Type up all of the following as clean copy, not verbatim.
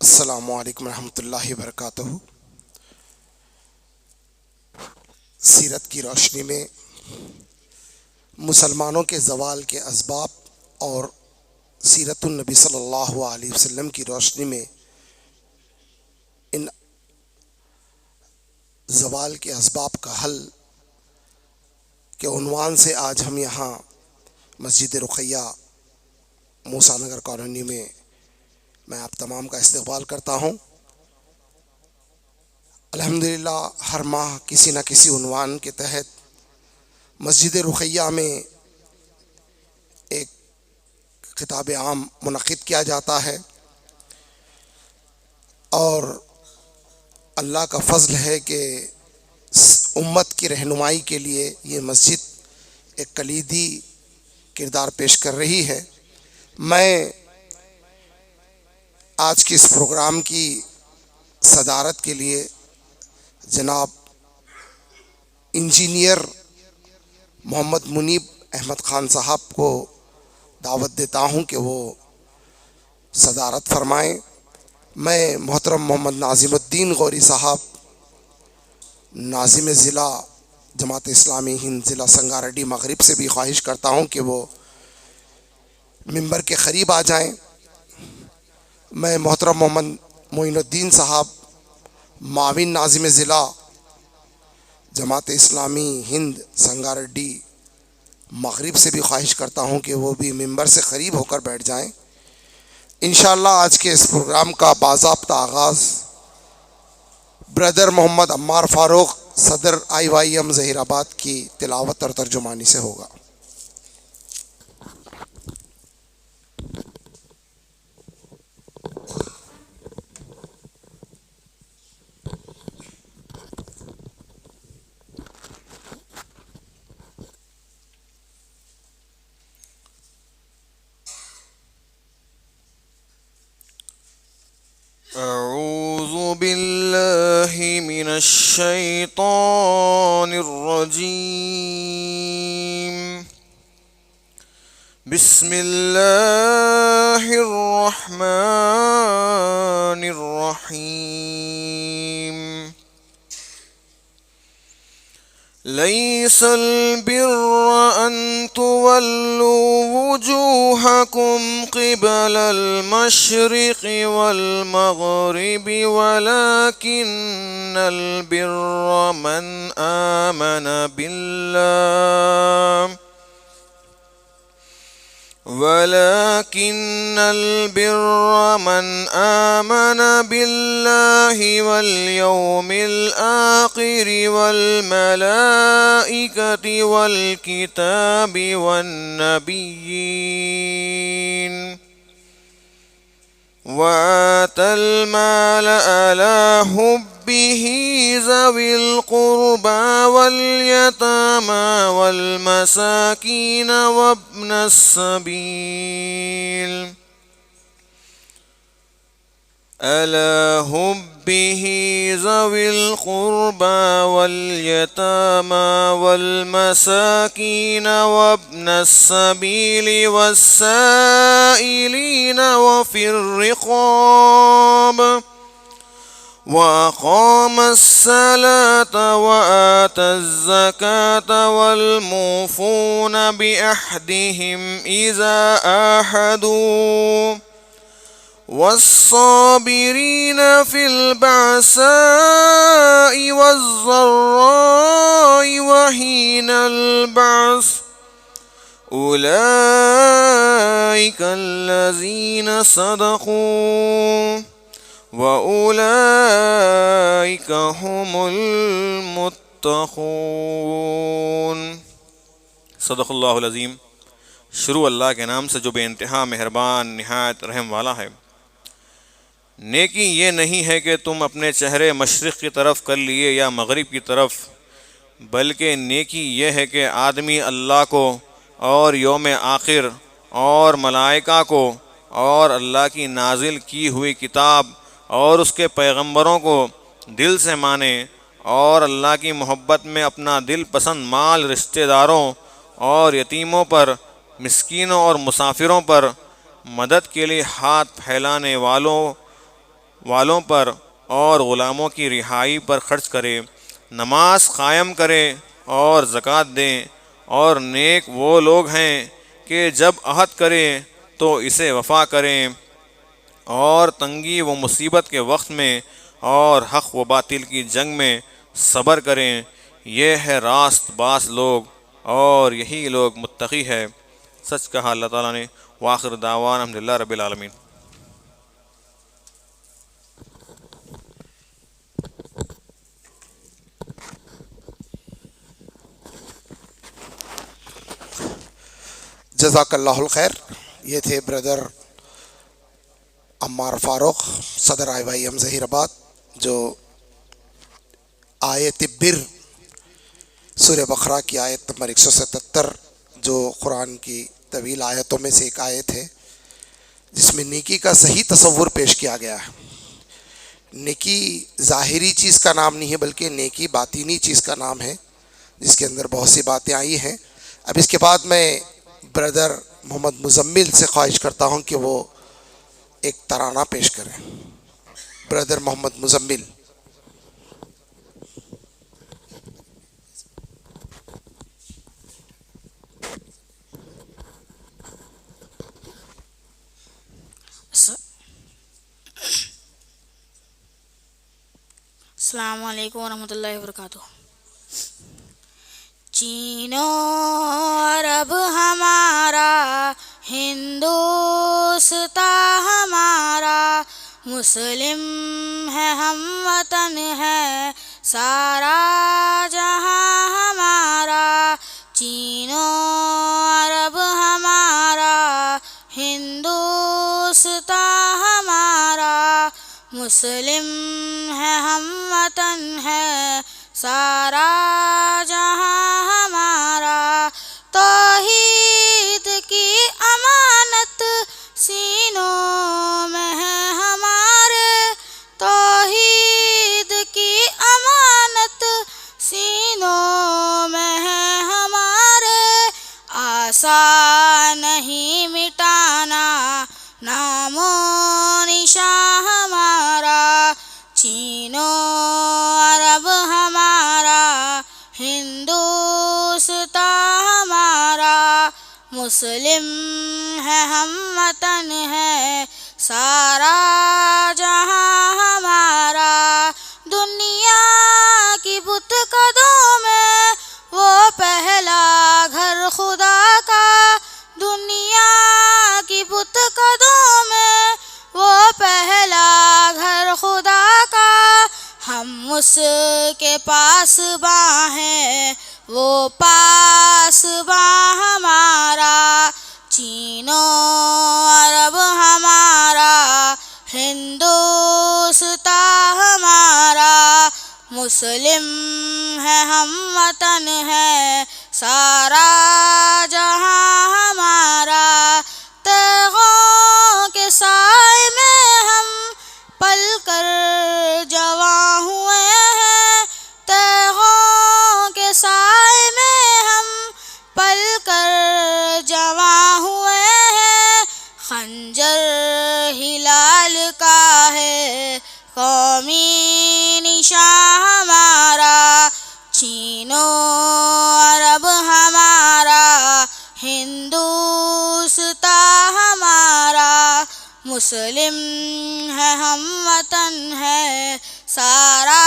السلام علیکم ورحمۃ اللہ وبرکاتہ۔ سیرت کی روشنی میں مسلمانوں کے زوال کے اسباب اور سیرت النبی صلی اللہ علیہ وسلم کی روشنی میں ان زوال کے اسباب کا حل کے عنوان سے آج ہم یہاں مسجد رقیہ موسیٰ نگر کالونی میں آپ تمام کا استقبال کرتا ہوں۔ الحمدللہ ہر ماہ کسی نہ کسی عنوان کے تحت مسجد رقیہ میں ایک خطاب عام منعقد کیا جاتا ہے، اور اللہ کا فضل ہے کہ امت کی رہنمائی کے لیے یہ مسجد ایک کلیدی کردار پیش کر رہی ہے۔ میں آج کے اس پروگرام کی صدارت کے لیے جناب انجینئر محمد منیب احمد خان صاحب کو دعوت دیتا ہوں کہ وہ صدارت فرمائیں۔ میں محترم محمد ناظم الدین غوری صاحب، ناظم ضلع جماعت اسلامی ہند ضلع سنگاریڈی مغرب سے بھی خواہش کرتا ہوں کہ وہ ممبر کے قریب آ جائیں۔ میں محترم محمد معین الدین صاحب، معاون ناظم ضلع جماعت اسلامی ہند سنگاریڈی مغرب سے بھی خواہش کرتا ہوں کہ وہ بھی ممبر سے قریب ہو کر بیٹھ جائیں۔ انشاءاللہ آج کے اس پروگرام کا باضابطہ آغاز بردر محمد عمار فاروق، صدر IYM ظہیر آباد کی تلاوت اور ترجمانی سے ہوگا۔ أعوذ بالله من الشيطان الرجيم. بسم الله الرحمن الرحيم. ليس البر أن تولوا وجوهكم قبل المشرق والمغرب ولكن البر من آمن بالله واليوم الآخر والملائكة والكتاب والنبيين وآتى المال على حبه ذوي القربى واليتامى والمساكين وابن السبيل على حبه ذوي القربى واليتامى والمساكين وابن السبيل والسائلين وفي الرقاب وأقام الصلاة وآتى الزكاة والموفون بعهدهم إذا عاهدوا والصابرين في البأساء والضراء وحين البعث أولئك الذين صدقوا وَأُولَئِكَ هُمُ الْمُتَّقُونَ۔ صدق اللہ العظیم۔ شروع اللہ کے نام سے جو بے انتہا مہربان نہایت رحم والا ہے۔ نیکی یہ نہیں ہے کہ تم اپنے چہرے مشرق کی طرف کر لیے یا مغرب کی طرف، بلکہ نیکی یہ ہے کہ آدمی اللہ کو اور یوم آخر اور ملائکہ کو اور اللہ کی نازل کی ہوئی کتاب اور اس کے پیغمبروں کو دل سے مانے، اور اللہ کی محبت میں اپنا دل پسند مال رشتہ داروں اور یتیموں پر، مسکینوں اور مسافروں پر مدد کے لیے ہاتھ پھیلانے والوں والوں پر اور غلاموں کی رہائی پر خرچ کرے، نماز قائم کرے اور زکوٰۃ دیں، اور نیک وہ لوگ ہیں کہ جب عہد کریں تو اسے وفا کریں، اور تنگی و مصیبت کے وقت میں اور حق و باطل کی جنگ میں صبر کریں۔ یہ ہے راست باز لوگ اور یہی لوگ متقی ہے۔ سچ کہا اللہ تعالیٰ نے۔ وآخر دعوانا الحمد للہ رب العالمین۔ جزاک اللہ الخیر۔ یہ تھے بردر عمار فاروق، صدر آئی وائی ایم ظہیر آباد، جو آیت بر سورہ بقرہ کی آیت نمبر 177، جو قرآن کی طویل آیتوں میں سے ایک آیت ہے جس میں نیکی کا صحیح تصور پیش کیا گیا ہے۔ نیکی ظاہری چیز کا نام نہیں ہے، بلکہ نیکی باطینی چیز کا نام ہے، جس کے اندر بہت سی باتیں آئی ہیں۔ اب اس کے بعد میں بردر محمد مزمل سے خواہش کرتا ہوں کہ وہ ایک ترانہ پیش کریں۔ بردر محمد مزمل۔ السلام علیکم ورحمۃ اللہ وبرکاتہ۔ چین و عرب ہمارا، ہندوستاں ہمارا، مسلم ہے ہم وطن ہے سارا جہاں ہمارا۔ چین و عرب ہمارا، ہندوستاں ہمارا، مسلم ہے ہم وطن ہے سارا جہاں ہمارا۔ توحید کی امانت سینوں میں ہے ہمارے، توحید کی امانت سینوں میں ہے ہمارے۔ آسان نہیں مٹانا نام و نشان ہمارا۔ چین و عرب ہمارا، ہندوستاں ہمارا، مسلم ہے ہم وطن ہے سارا جہاں ہمارا۔ دنیا کی بت قدوں میں وہ پہلا گھر خدا کا، دنیا کی بت قدوں میں وہ پہلا گھر خدا کا۔ ہم اس کے پاس باں ہیں، وہ پاس باں ہمارا۔ چین و عرب ہمارا، ہندوستاں ہمارا، مسلم ہے ہم وطن ہے سارا جہاں ہمارا۔ تیغوں کے سائے میں ہم پل کر جواں ہوئے ہیں، تیغوں کے سائے میں ہم پل کر جواں ہوئے ہیں۔ خنجر ہلال کا ہے قومی نشان ہمارا۔ چین و عرب ہمارا، ہندوستاں ہمارا، مسلم ہے ہم وطن ہے سارا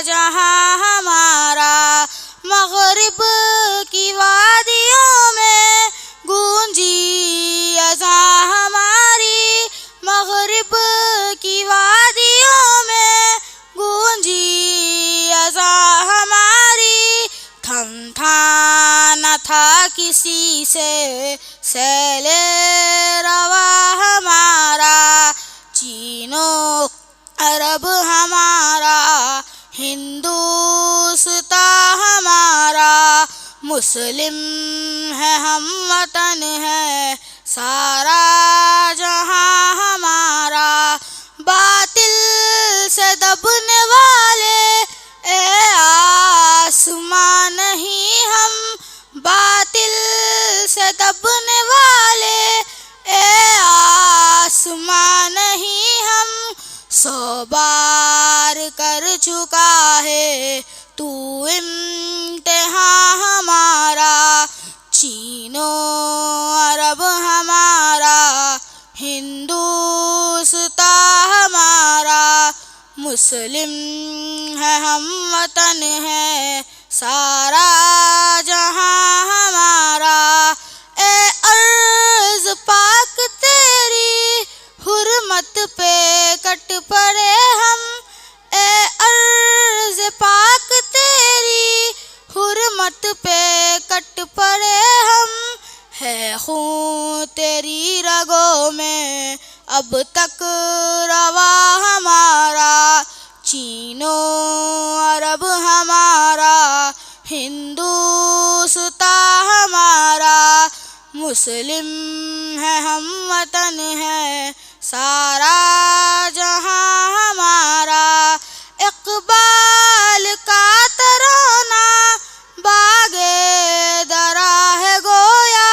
جہاں ہمارا۔ مغرب کی وادیوں میں گونجی اذاں ہماری، مغرب کی وادیوں میں گونجی اذاں ہماری۔ تھم تھا نہ تھا کسی سے سیل روا ہمارا۔ چین و عرب ہمارا، ہندوستاں ہمارا، مسلم ہے ہم وطن ہے سارا جہاں ہمارا۔ باطل سے دبنے والے اے آسمان نہیں ہم، باطل سے دبنے والے اے آسمان نہیں ہم، 100 بار کر چکا ہے تو امتحان ہمارا، چین و عرب ہمارا، ہندوستان ہمارا، مسلم ہے ہم وطن ہے سارا جہاں ہمارا۔ اے ارض پاک تیری حرمت پہ کٹ پڑے ہم، اے ارض پاک تیری حرمت پہ کٹ پڑے ہم، ہے خون تیری رگوں میں اب تک رواں ہمارا، چین و عرب ہمارا، ہندوستان ہمارا، مسلم ہے ہم وطن ہے سارا جہاں ہمارا۔ اقبال کا ترانہ باغِ درا ہے گویا،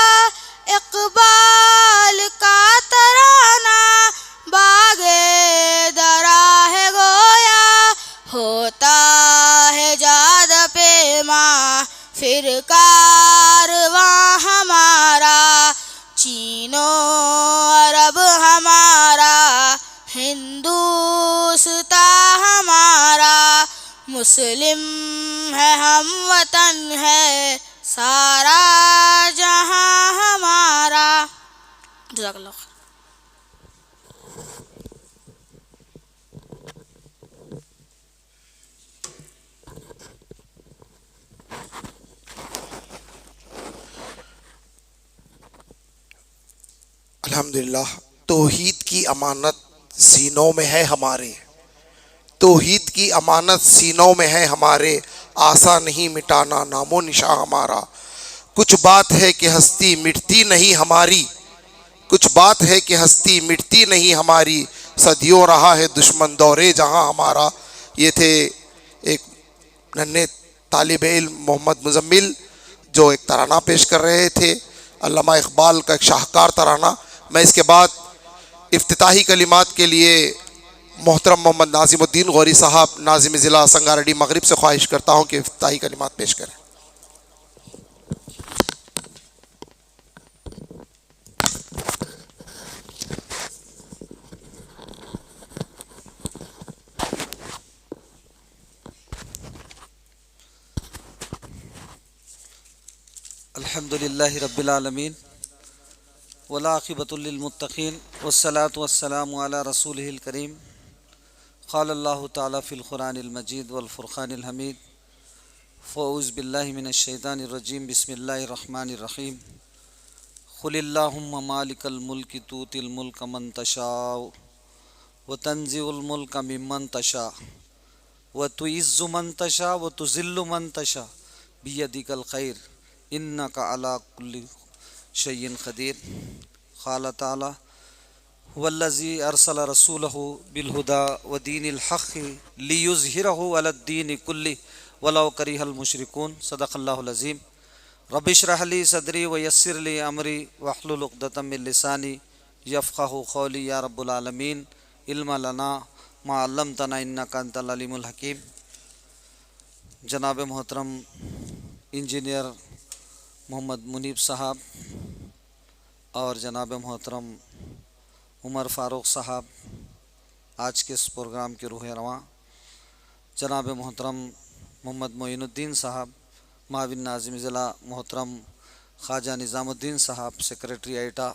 اقبال کا ترانہ باغِ درا ہے گویا، ہوتا ہے جاد پیما پھر کارواں ہمارا، چین و عرب ہمارا، ہندوستان ہمارا، مسلم ہے ہم وطن ہے سارا جہاں ہمارا۔ جزاک اللہ خیر۔ الحمدللہ، توحید کی امانت سینوں میں ہے ہمارے، توحید کی امانت سینوں میں ہے ہمارے، آسان نہیں مٹانا نام و نشاں ہمارا۔ کچھ بات ہے کہ ہستی مٹتی نہیں ہماری، کچھ بات ہے کہ ہستی مٹتی نہیں ہماری، صدیوں رہا ہے دشمن دورے جہاں ہمارا۔ یہ تھے ایک ننھے طالب علم محمد مزمل جو ایک ترانہ پیش کر رہے تھے، علامہ اقبال کا ایک شاہکار ترانہ۔ میں اس کے بعد افتتاحی کلمات کے لیے محترم محمد ناظم الدین غوری صاحب ناظم ضلع سنگاریڈی مغرب سے خواہش کرتا ہوں کہ افتتاحی کلمات پیش کریں۔ الحمدللہ رب العالمین والعاقبۃ للمتقین والصلاۃ والسلام علی رسولہ الکریم۔ قال اللہ تعالیٰ فی القرآن المجید والفرقان الحمید، فاعوذ باللہ من الشیطان الرجیم، بسم اللہ الرحمن الرحیم۔ قل اللہم مالک الملک تؤتی الملک من تشاء وتنزع الملک ممن تشاء وتعز من تشاء وتذل من تشاء بیدک الخیر انک علی کل شیء قدیر۔ قال تعالی هو الذی ارسل رسولہ بالہدی ودین الحق لیظہرہ علی الدین کلہ ولو کرہ المشرکون۔ صدق اللہ العظیم۔ رب اشرح لی صدری ویسر لی امری واحلل عقدۃ من لسانی یفقہوا قولی۔ یا رب العالمین، علم لنا ما علمتنا انک انت العلیم الحکیم۔ جناب محترم انجینئر محمد منیب صاحب اور جناب محترم عمر فاروق صاحب، آج کے اس پروگرام کے روح رواں، جناب محترم محمد معین الدین صاحب معاون ناظم ضلع، محترم خواجہ نظام الدین صاحب سیکریٹری ایٹا،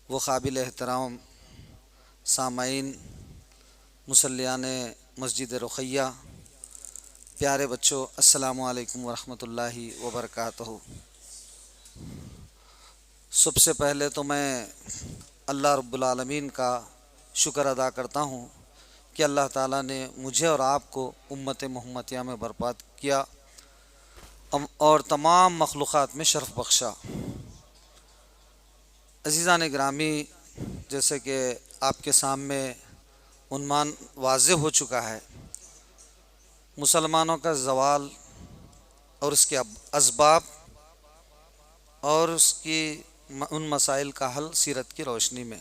وہ قابل احترام سامعین، مصلیان مسجد رقیہ، پیارے بچوں، السلام علیکم ورحمۃ اللہ وبرکاتہ۔ سب سے پہلے تو میں اللہ رب العالمین کا شکر ادا کرتا ہوں کہ اللہ تعالیٰ نے مجھے اور آپ کو امت محمدیہ میں برپا کیا اور تمام مخلوقات میں شرف بخشا۔ عزیزان گرامی، جیسے کہ آپ کے سامنے عنوان واضح ہو چکا ہے، مسلمانوں کا زوال اور اس کے اسباب اور اس کی ان مسائل کا حل سیرت کی روشنی میں۔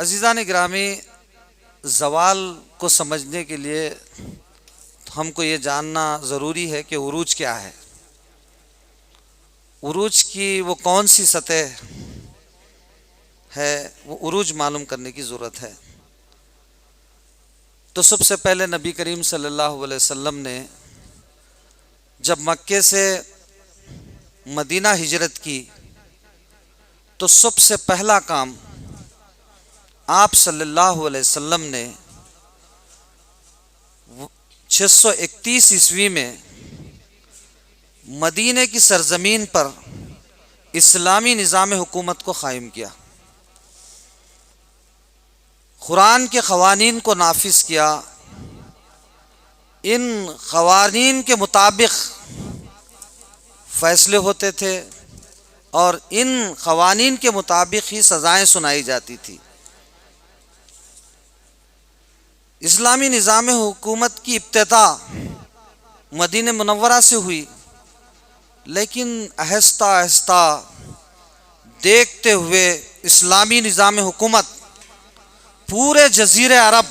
عزیزان گرامی، زوال کو سمجھنے کے لیے ہم کو یہ جاننا ضروری ہے کہ عروج کیا ہے، عروج کی وہ کون سی سطح ہے، وہ عروج معلوم کرنے کی ضرورت ہے۔ تو سب سے پہلے نبی کریم صلی اللہ علیہ وسلم نے جب مکے سے مدینہ ہجرت کی تو سب سے پہلا کام آپ صلی اللہ علیہ وسلم نے 631 عیسوی میں مدینے کی سرزمین پر اسلامی نظام حکومت کو قائم کیا، قرآن کے قوانین کو نافذ کیا، ان قوانین کے مطابق فیصلے ہوتے تھے اور ان قوانین کے مطابق ہی سزائیں سنائی جاتی تھی۔ اسلامی نظام حکومت کی ابتدا مدینہ منورہ سے ہوئی، لیکن آہستہ آہستہ دیکھتے ہوئے اسلامی نظام حکومت پورے جزیرہ عرب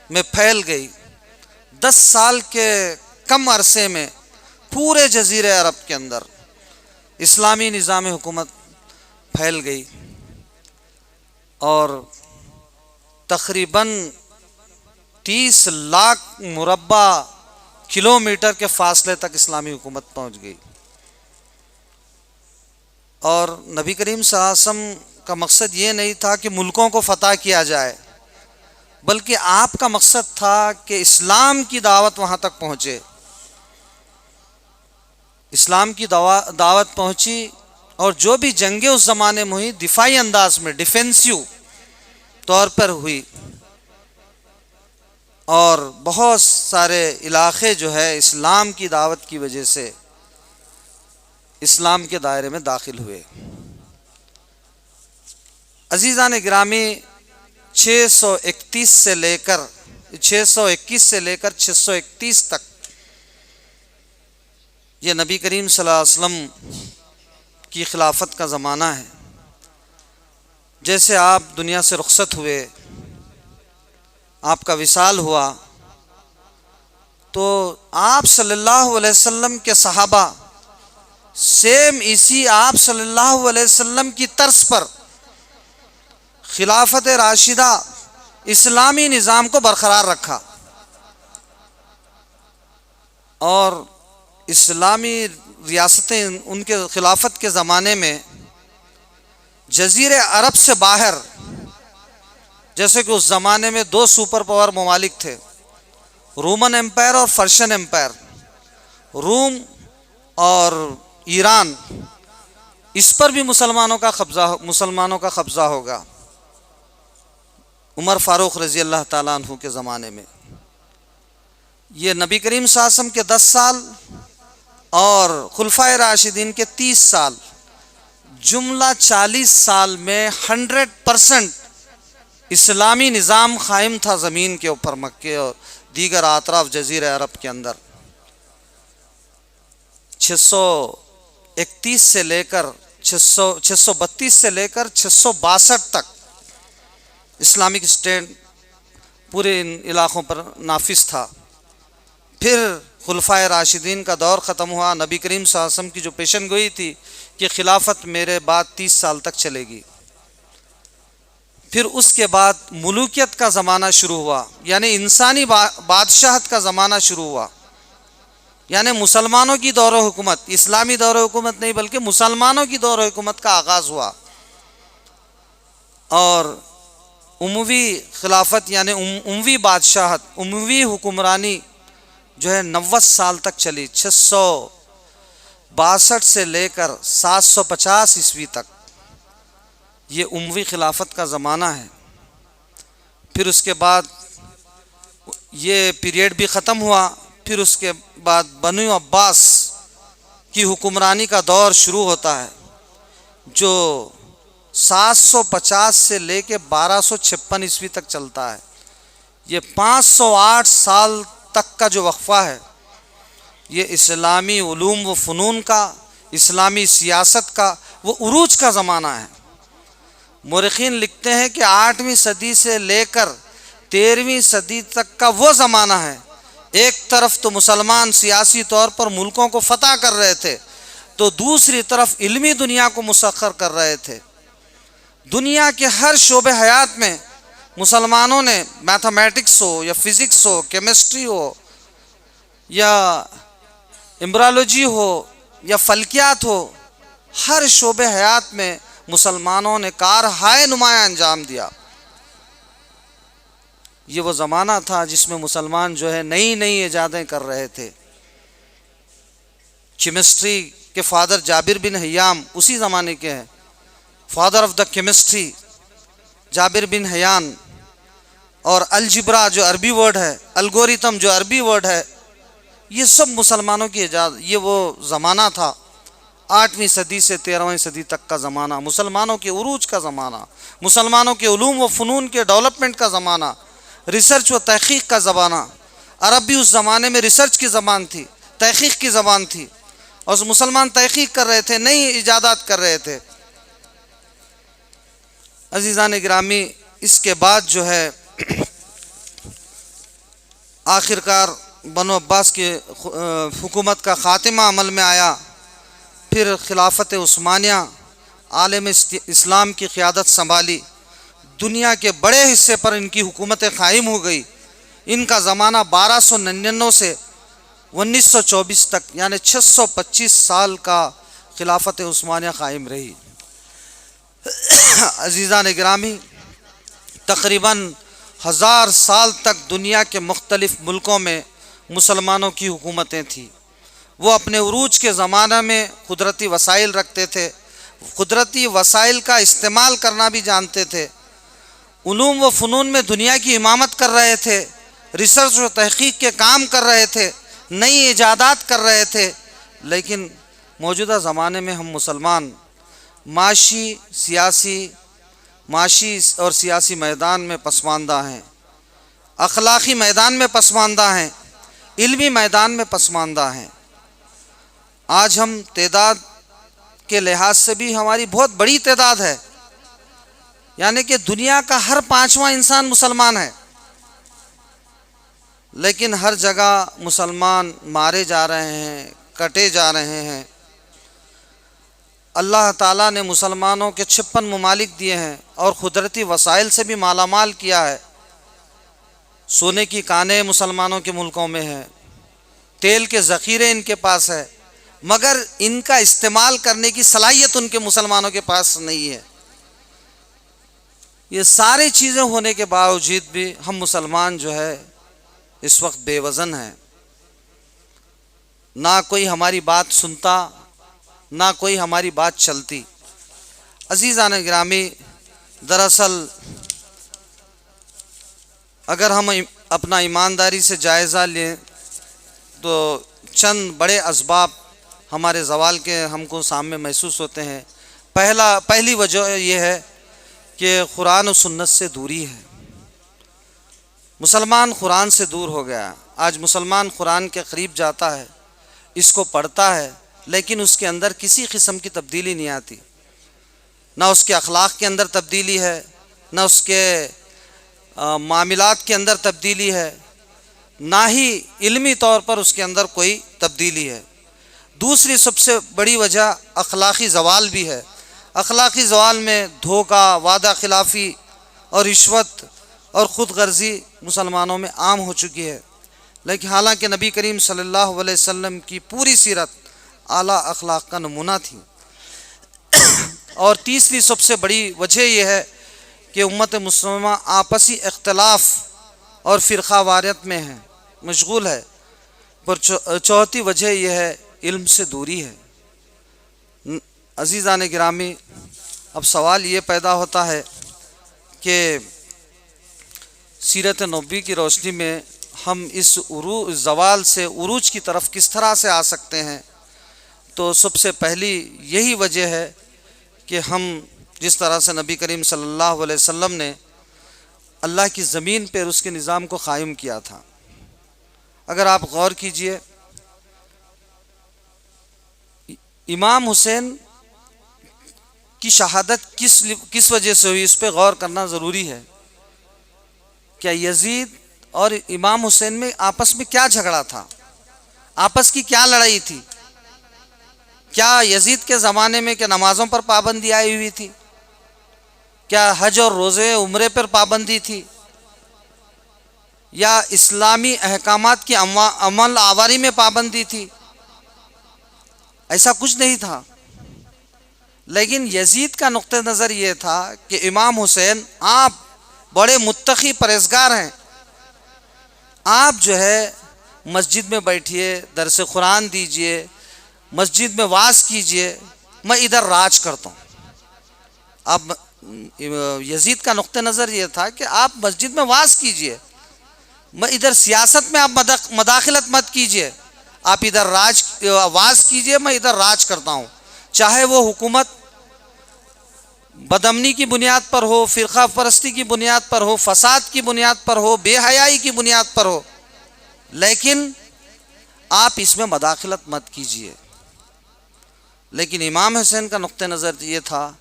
میں پھیل گئی۔ 10 سال کے کم عرصے میں پورے جزیرہ عرب کے اندر اسلامی نظام حکومت پھیل گئی اور تقریباً 30 لاکھ مربع کلومیٹر کے فاصلے تک اسلامی حکومت پہنچ گئی۔ اور نبی کریم صلی اللہ علیہ وسلم کا مقصد یہ نہیں تھا کہ ملکوں کو فتح کیا جائے، بلکہ آپ کا مقصد تھا کہ اسلام کی دعوت وہاں تک پہنچے۔ اسلام کی دعوت پہنچی اور جو بھی جنگیں اس زمانے میں ہوئی دفاعی انداز میں، ڈیفینسیو طور پر ہوئی، اور بہت سارے علاقے جو ہے اسلام کی دعوت کی وجہ سے اسلام کے دائرے میں داخل ہوئے۔ عزیزان گرامی، 621 سے لے کر 631 تک یہ نبی کریم صلی اللہ علیہ وسلم کی خلافت کا زمانہ ہے۔ جیسے آپ دنیا سے رخصت ہوئے، آپ کا وصال ہوا، تو آپ صلی اللہ علیہ وسلم کے صحابہ سیم اسی آپ صلی اللہ علیہ وسلم کی طرز پر خلافت راشدہ اسلامی نظام کو برقرار رکھا، اور اسلامی ریاستیں ان کے خلافت کے زمانے میں جزیرہ عرب سے باہر، جیسے کہ اس زمانے میں 2 سپر پاور ممالک تھے، رومن امپائر اور پرشین امپائر، روم اور ایران، اس پر بھی مسلمانوں کا قبضہ ہوگا عمر فاروق رضی اللہ تعالیٰ عنہ کے زمانے میں۔ یہ نبی کریم صلی اللہ علیہ وسلم کے 10 سال اور خلفائے راشدین کے 30 سال، جملہ 40 سال میں 100% اسلامی نظام قائم تھا زمین کے اوپر، مکے اور دیگر اطراف جزیرہ عرب کے اندر۔ 631 سے لے کر 632 سے لے کر 662 تک اسلامک اسٹیٹ پورے ان علاقوں پر نافذ تھا۔ پھر خلفائے راشدین کا دور ختم ہوا، نبی کریم صلی اللہ علیہ وسلم کی جو پیشن گوئی تھی کہ خلافت میرے بعد 30 سال تک چلے گی، پھر اس کے بعد ملوکیت کا زمانہ شروع ہوا، یعنی انسانی بادشاہت کا زمانہ شروع ہوا، یعنی مسلمانوں کی دور و حکومت، اسلامی دور و حکومت نہیں بلکہ مسلمانوں کی دور و حکومت کا آغاز ہوا۔ اور اموی خلافت یعنی اموی بادشاہت، اموی حکمرانی جو ہے 90 سال تک چلی، 662 سے لے کر 750 عیسوی تک یہ اموی خلافت کا زمانہ ہے۔ پھر اس کے بعد یہ پیریڈ بھی ختم ہوا، پھر اس کے بعد بنو عباس کی حکمرانی کا دور شروع ہوتا ہے، جو 750 سے لے کے 1256 عیسوی تک چلتا ہے۔ یہ 508 سال تک کا جو وقفہ ہے، یہ اسلامی علوم و فنون کا، اسلامی سیاست کا وہ عروج کا زمانہ ہے۔ مورخین لکھتے ہیں کہ 8ویں صدی سے لے کر 13ویں صدی تک کا وہ زمانہ ہے، ایک طرف تو مسلمان سیاسی طور پر ملکوں کو فتح کر رہے تھے، تو دوسری طرف علمی دنیا کو مسخر کر رہے تھے۔ دنیا کے ہر شعبے حیات میں مسلمانوں نے، میتھمیٹکس ہو یا فزکس ہو، کیمسٹری ہو یا امبرالوجی ہو یا فلکیات ہو، ہر شعبے حیات میں مسلمانوں نے کارہائے نمایاں انجام دیا۔ یہ وہ زمانہ تھا جس میں مسلمان جو ہے نئی نئی ایجادیں کر رہے تھے۔ کیمسٹری کے فادر جابر بن حیام اسی زمانے کے ہیں، فادر آف دا کیمسٹری جابر بن حیان۔ اور الجبرا جو عربی ورڈ ہے، الگوریتم جو عربی ورڈ ہے، یہ سب مسلمانوں کی ایجاد۔ یہ وہ زمانہ تھا 8ویں صدی سے 13ویں صدی تک کا زمانہ، مسلمانوں کے عروج کا زمانہ، مسلمانوں کے علوم و فنون کے ڈیولپمنٹ کا زمانہ، ریسرچ و تحقیق کا زمانہ۔ عرب بھی اس زمانے میں ریسرچ کی زبان تھی، تحقیق کی زبان تھی، اور مسلمان تحقیق کر رہے تھے، نئی ایجادات کر رہے تھے۔ عزیزان گرامی، اس کے بعد جو ہے آخرکار بنو عباس کی حکومت کا خاتمہ عمل میں آیا، پھر خلافت عثمانیہ عالم اسلام کی قیادت سنبھالی، دنیا کے بڑے حصے پر ان کی حکومتیں قائم ہو گئی۔ ان کا زمانہ 1299 سے 1924 تک، یعنی 625 سال کا خلافت عثمانیہ قائم رہی۔ عزیزان گرامی، تقریباً 1000 سال تک دنیا کے مختلف ملکوں میں مسلمانوں کی حکومتیں تھیں۔ وہ اپنے عروج کے زمانہ میں قدرتی وسائل رکھتے تھے، قدرتی وسائل کا استعمال کرنا بھی جانتے تھے، علوم و فنون میں دنیا کی امامت کر رہے تھے، ریسرچ و تحقیق کے کام کر رہے تھے، نئی ایجادات کر رہے تھے۔ لیکن موجودہ زمانے میں ہم مسلمان معاشی اور سیاسی میدان میں پسماندہ ہیں، اخلاقی میدان میں پسماندہ ہیں، علمی میدان میں پسماندہ ہیں۔ آج ہم تعداد کے لحاظ سے بھی ہماری بہت بڑی تعداد ہے، یعنی کہ دنیا کا ہر 5واں انسان مسلمان ہے، لیکن ہر جگہ مسلمان مارے جا رہے ہیں، کٹے جا رہے ہیں۔ اللہ تعالیٰ نے مسلمانوں کے 56 ممالک دیے ہیں اور قدرتی وسائل سے بھی مالا مال کیا ہے۔ سونے کی کانیں مسلمانوں کے ملکوں میں ہیں، تیل کے ذخیرے ان کے پاس ہے، مگر ان کا استعمال کرنے کی صلاحیت ان کے مسلمانوں کے پاس نہیں ہے۔ یہ ساری چیزیں ہونے کے باوجود بھی ہم مسلمان جو ہے اس وقت بے وزن ہیں، نہ کوئی ہماری بات سنتا، نہ کوئی ہماری بات چلتی۔ عزیزان گرامی، دراصل اگر ہم اپنا ایمانداری سے جائزہ لیں تو چند بڑے اسباب ہمارے زوال کے ہم کو سامنے محسوس ہوتے ہیں۔ پہلی وجہ یہ ہے کہ قرآن و سنت سے دوری ہے۔ مسلمان قرآن سے دور ہو گیا۔ آج مسلمان قرآن کے قریب جاتا ہے، اس کو پڑھتا ہے، لیکن اس کے اندر کسی قسم کی تبدیلی نہیں آتی، نہ اس کے اخلاق کے اندر تبدیلی ہے، نہ اس کے معاملات کے اندر تبدیلی ہے، نہ ہی علمی طور پر اس کے اندر کوئی تبدیلی ہے۔ دوسری سب سے بڑی وجہ اخلاقی زوال بھی ہے۔ اخلاقی زوال میں دھوکہ، وعدہ خلافی اور رشوت اور خود غرضی مسلمانوں میں عام ہو چکی ہے، لیکن حالانکہ نبی کریم صلی اللہ علیہ وسلم کی پوری سیرت اعلیٰ اخلاق کا نمونہ تھی۔ اور تیسری سب سے بڑی وجہ یہ ہے کہ امت مسلمہ آپسی اختلاف اور فرقہ واریت میں ہے، مشغول ہے۔ پر چوتھی وجہ یہ ہے علم سے دوری ہے۔ عزیزان گرامی، اب سوال یہ پیدا ہوتا ہے کہ سیرت نبوی کی روشنی میں ہم اس زوال سے عروج کی طرف کس طرح سے آ سکتے ہیں؟ تو سب سے پہلی یہی وجہ ہے کہ ہم جس طرح سے نبی کریم صلی اللہ علیہ وسلم نے اللہ کی زمین پر اس کے نظام کو قائم کیا تھا۔ اگر آپ غور کیجئے، امام حسین کی شہادت کس وجہ سے ہوئی، اس پہ غور کرنا ضروری ہے۔ کیا یزید اور امام حسین میں آپس میں کیا جھگڑا تھا، آپس کی کیا لڑائی تھی؟ کیا یزید کے زمانے میں کیا نمازوں پر پابندی آئی ہوئی تھی؟ کیا حج اور روزے عمرے پر پابندی تھی؟ یا اسلامی احکامات کی عمل آوری میں پابندی تھی؟ ایسا کچھ نہیں تھا۔ لیکن یزید کا نقطہ نظر یہ تھا کہ امام حسین آپ بڑے متقی پرہیزگار ہیں، آپ جو ہے مسجد میں بیٹھیے، درس قرآن دیجئے، مسجد میں وعظ کیجئے، میں ادھر راج کرتا ہوں۔ اب یزید کا نقطہ نظر یہ تھا کہ آپ مسجد میں وعظ کیجئے، میں ادھر سیاست میں آپ مداخلت مت کیجئے، آپ ادھر وعظ کیجئے، میں ادھر راج کرتا ہوں۔ چاہے وہ حکومت بدامنی کی بنیاد پر ہو، فرقہ پرستی کی بنیاد پر ہو، فساد کی بنیاد پر ہو، بے حیائی کی بنیاد پر ہو، لیکن آپ اس میں مداخلت مت کیجئے۔ لیکن امام حسین کا نقطہ نظر یہ تھا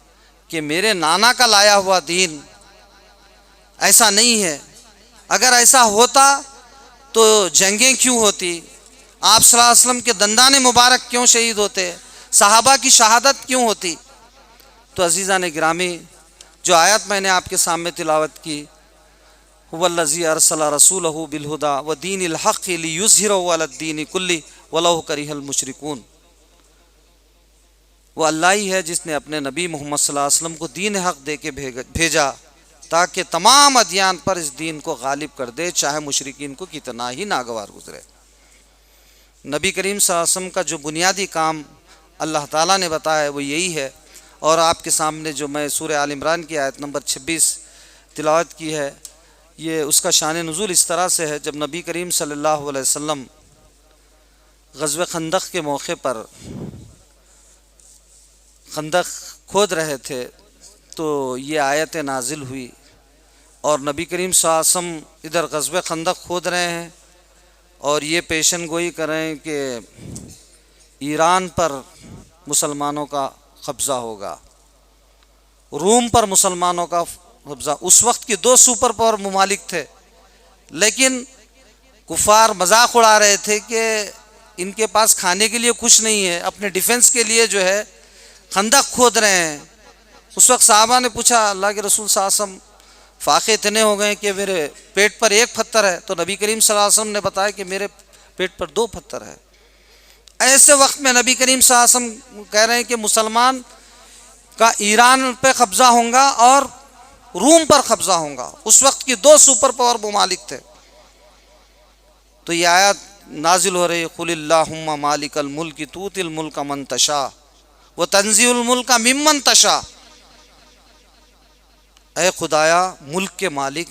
کہ میرے نانا کا لایا ہوا دین ایسا نہیں ہے، اگر ایسا ہوتا تو جنگیں کیوں ہوتی، آپ صلی اللہ علیہ وسلم کے دندان مبارک کیوں شہید ہوتے، صحابہ کی شہادت کیوں ہوتی۔ تو عزیزان گرامی، جو آیت میں نے آپ کے سامنے تلاوت کی، هو الذی ارسل رسولہ بالہدی ودین الحق لیظہرہ علی الدین کلہ ولو کرہ المشرکون، وہ اللہ ہی ہے جس نے اپنے نبی محمد صلی اللہ علیہ وسلم کو دین حق دے کے بھیجا تاکہ تمام ادیان پر اس دین کو غالب کر دے، چاہے مشرکین کو کتنا ہی ناگوار گزرے۔ نبی کریم صلی اللہ علیہ وسلم کا جو بنیادی کام اللہ تعالیٰ نے بتایا وہ یہی ہے، اور آپ کے سامنے جو میں سورہ آل عمران کی آیت نمبر 26 تلاوت کی ہے، یہ اس کا شان نزول اس طرح سے ہے۔ جب نبی کریم صلی اللہ علیہ وسلم غزوہ خندق کے موقع پر خندق کھود رہے تھے تو یہ آیت نازل ہوئی، اور نبی کریم صلی اللہ علیہ وسلم ادھر غزوہ خندق کھود رہے ہیں اور یہ پیشن گوئی کریں کہ ایران پر مسلمانوں کا قبضہ ہوگا، روم پر مسلمانوں کا قبضہ۔ اس وقت کے 2 سپر پاور ممالک تھے، لیکن کفار مذاق اڑا رہے تھے کہ ان کے پاس کھانے کے لیے کچھ نہیں ہے، اپنے ڈیفنس کے لیے جو ہے خندق کھود رہے ہیں۔ اس وقت صحابہ نے پوچھا اللہ کے رسول صلی اللہ علیہ وسلم فاقے اتنے ہو گئے کہ میرے پیٹ پر 1 پتھر ہے، تو نبی کریم صلی اللہ علیہ وسلم نے بتایا کہ میرے پیٹ پر 2 پتھر ہے۔ ایسے وقت میں نبی کریم صلی اللہ علیہ وسلم کہہ رہے ہیں کہ مسلمان کا ایران پہ قبضہ ہوگا اور روم پر قبضہ ہوگا۔ اس وقت کی 2 سپر پاور ممالک تھے۔ تو یہ آیت نازل ہو رہی ہے، قل اللہم مالک الملک تؤتی الملک من تشاء وتنزع الملک ممن تشاء۔ اے خدایا ملک کے مالک،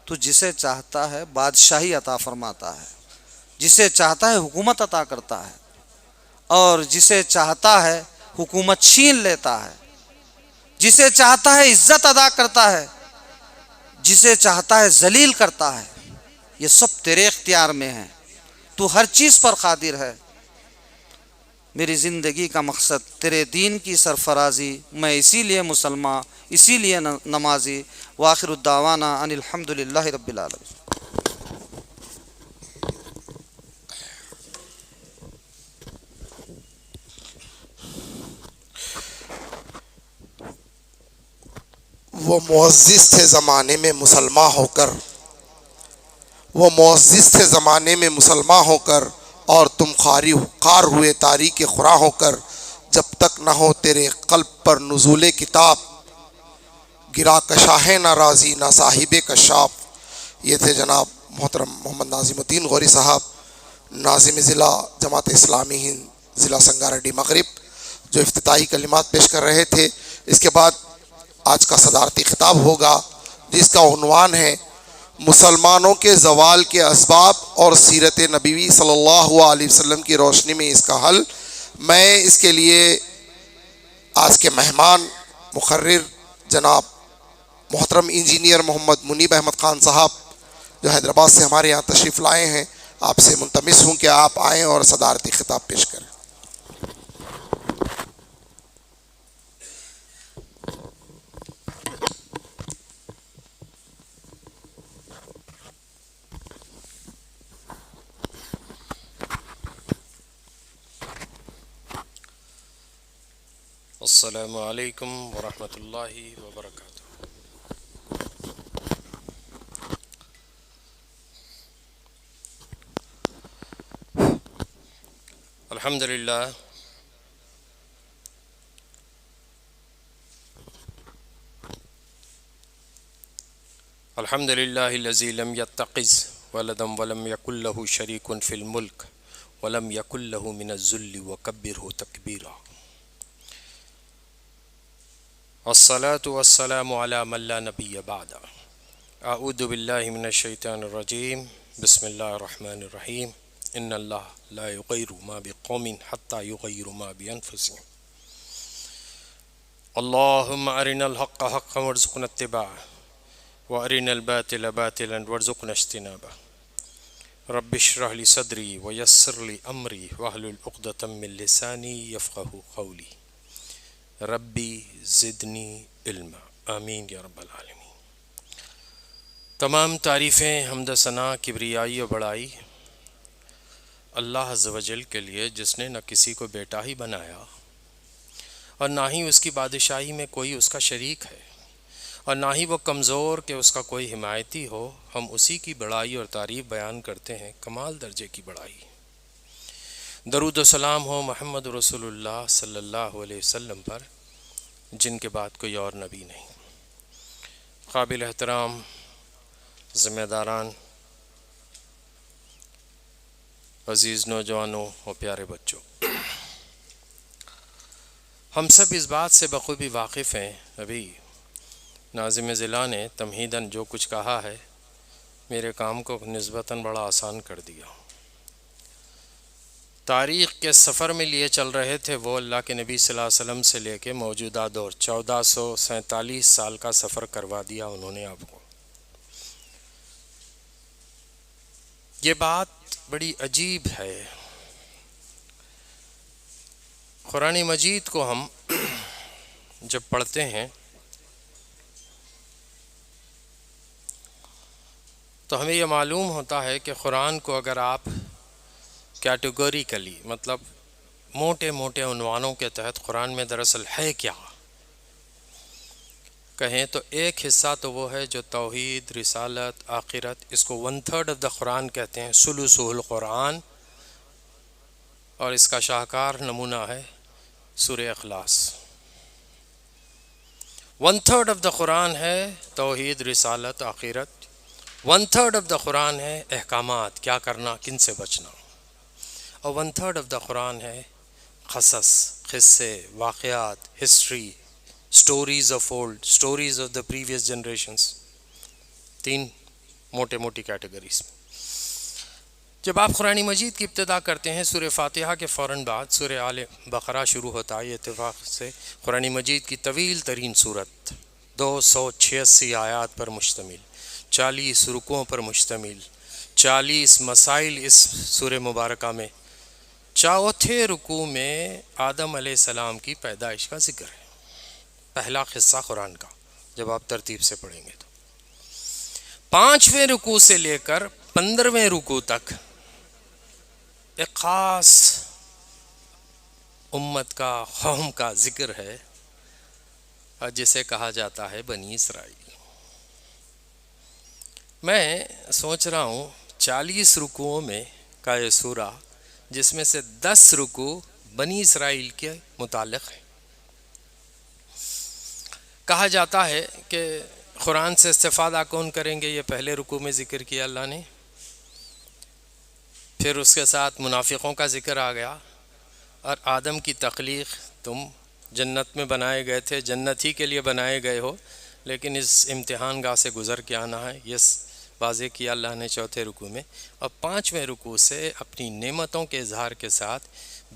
تو جسے چاہتا ہے بادشاہی عطا فرماتا ہے، جسے چاہتا ہے حکومت عطا کرتا ہے، اور جسے چاہتا ہے حکومت چھین لیتا ہے، جسے چاہتا ہے عزت ادا کرتا ہے، جسے چاہتا ہے ذلیل کرتا ہے۔ یہ سب تیرے اختیار میں ہیں، تو ہر چیز پر قادر ہے۔ میری زندگی کا مقصد تیرے دین کی سرفرازی، میں اسی لیے مسلمان، اسی لیے نمازی۔ وآخر الدعوانا ان الحمد للہ رب العالمین۔ وہ معزز تھے زمانے میں مسلمان ہو کر، وہ معزز تھے زمانے میں مسلمان ہو کر، اور تم خار ہوئے تاریک خراں ہو کر، جب تک نہ ہو تیرے قلب پر نزول کتاب، گرا کشاہ نہ رازی نہ صاحب کشاف۔ یہ تھے جناب محترم محمد ناظم الدین غوری صاحب، ناظم ضلع جماعت اسلامی ہند ضلع سنگاریڈی مغرب، جو افتتاحی کلمات پیش کر رہے تھے۔ اس کے بعد آج کا صدارتی خطاب ہوگا جس کا عنوان ہے مسلمانوں کے زوال کے اسباب اور سیرت نبوی صلی اللہ علیہ وسلم کی روشنی میں اس کا حل۔ میں اس کے لیے آج کے مہمان مقرر جناب محترم انجینئر محمد منیب احمد خان صاحب، جو حیدرآباد سے ہمارے یہاں تشریف لائے ہیں، آپ سے ملتمس ہوں کہ آپ آئیں اور صدارتی خطاب پیش کریں۔ السلام علیکم ورحمۃ اللہ وبرکاتہ۔ الحمد للہ الحمد للہ الذی لم یتخذ ولدا ولم یکن لہ شریک فی الملک ولم یکن لہ من الذل وکبرہ تکبیرا۔ الصلاة والسلام علی من لا نبی بعد۔ اعوذ باللہ من الشیطان الرجیم، بسم اللہ الرحمن الرحیم۔ ان اللہ لا یغیر ما بقوم حتی یغیروا ما بانفسهم۔ اللہم ارنا الحق حقا وارزقنا اتباعہ وارنا الباطل باطلا وارزقنا اجتنابہ۔ رب اشرح لی صدری ویسر لی امری واحلل عقدۃ من لسانی یفقہوا قولی۔ ربی زدنی علما، آمین یا رب العالمین۔ تمام تعریفیں، حمد و ثنا، کبریائی و بڑائی اللہ عز و جل کے لیے، جس نے نہ کسی کو بیٹا ہی بنایا اور نہ ہی اس کی بادشاہی میں کوئی اس کا شریک ہے، اور نہ ہی وہ کمزور کہ اس کا کوئی حمایتی ہو۔ ہم اسی کی بڑائی اور تعریف بیان کرتے ہیں، کمال درجے کی بڑائی۔ درود و سلام ہو محمد رسول اللہ صلی اللہ علیہ وسلم پر، جن کے بعد کوئی اور نبی نہیں۔ قابل احترام ذمہ داران، عزیز نوجوانوں اور پیارے بچوں، ہم سب اس بات سے بخوبی واقف ہیں، ابھی ناظم ضلع نے تمہیداً جو کچھ کہا ہے میرے کام کو نسبتاً بڑا آسان کر دیا۔ تاریخ کے سفر میں لیے چل رہے تھے وہ اللہ کے نبی صلی اللہ علیہ وسلم سے لے کے موجودہ دور 1447 سال کا سفر کروا دیا انہوں نے آپ کو۔ یہ بات بڑی عجیب ہے۔ قرآن مجید کو ہم جب پڑھتے ہیں تو ہمیں یہ معلوم ہوتا ہے کہ قرآن کو اگر آپ کیٹیگوریکلی، مطلب موٹے موٹے عنوانوں کے تحت قرآن میں دراصل ہے کیا کہیں، تو ایک حصہ تو وہ ہے جو توحید، رسالت، آخرت، اس کو 1/3 آف دا قرآن کہتے ہیں، ثلثہ القرآن، اور اس کا شاہکار نمونہ ہے سورہ اخلاص۔ 1/3 آف دا قرآن ہے توحید، رسالت، آخرت۔ 1/3 آف دا قرآن ہے احکامات، کیا کرنا، کن سے بچنا، اور 1/3 آف دا قرآن ہے قصص، قصے، واقعات، history, stories of old, stories of the previous generations. 3 موٹے موٹی کیٹیگریز۔ جب آپ قرآن مجید کی ابتدا کرتے ہیں، سورہ فاتحہ کے فوراً بعد سورہ آل بقرہ شروع ہوتا ہے۔ یہ اتفاق سے قرآن مجید کی طویل ترین صورت، 286 آیات پر مشتمل، 40 رکوعوں پر مشتمل، 40 مسائل اس سورہ مبارکہ میں۔ چوتھے رکوع میں آدم علیہ السلام کی پیدائش کا ذکر ہے، پہلا قصہ قرآن کا، جب آپ ترتیب سے پڑھیں گے تو 5ویں رکوع سے لے کر 15ویں رکوع تک ایک خاص امت کا، قوم کا ذکر ہے، اور جسے کہا جاتا ہے بنی اسرائیل۔ میں سوچ رہا ہوں 40 رکوعوں میں کا یہ سورہ، جس میں سے 10 رکوع بنی اسرائیل کے متعلق ہے۔ کہا جاتا ہے کہ قرآن سے استفادہ کون کریں گے، یہ پہلے رکوع میں ذکر کیا اللہ نے، پھر اس کے ساتھ منافقوں کا ذکر آ گیا، اور آدم کی تخلیق، تم جنت میں بنائے گئے تھے، جنت ہی کے لیے بنائے گئے ہو، لیکن اس امتحان گاہ سے گزر کے آنا ہے، یہ واضح کیا اللہ نے چوتھے رکوع میں۔ اور 5ویں رکوع سے اپنی نعمتوں کے اظہار کے ساتھ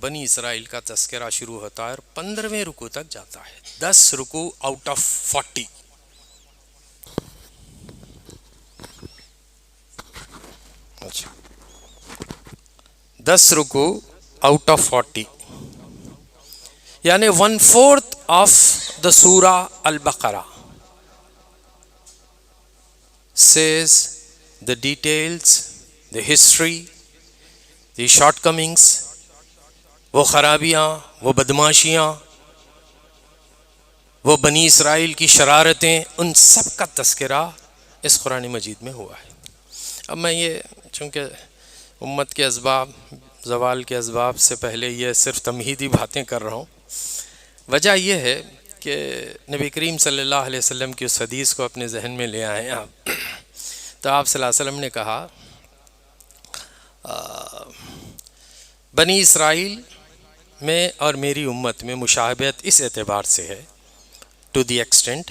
بنی اسرائیل کا تذکرہ شروع ہوتا ہے، اور 15ویں رکوع تک جاتا ہے۔ 10 رکوع آؤٹ آف 40۔ اچھا، 10 رکوع آؤٹ آف 40، یعنی 1/4 آف دا سورہ البقرہ says the details, the history, the shortcomings، وہ خرابیاں، وہ بدماشیاں، وہ بنی اسرائیل کی شرارتیں، ان سب کا تذکرہ اس قرآن مجید میں ہوا ہے۔ اب میں یہ چونکہ امت کے اسباب، زوال کے اسباب سے پہلے یہ صرف تمہیدی باتیں کر رہا ہوں، وجہ یہ ہے کہ نبی کریم صلی اللہ علیہ وسلم کی اس حدیث کو اپنے ذہن میں لے آئیں آپ، تو آپ صلی اللہ علیہ وسلم نے کہا بنی اسرائیل میں اور میری امت میں مشابہت اس اعتبار سے ہے، ٹو دی ایکسٹینٹ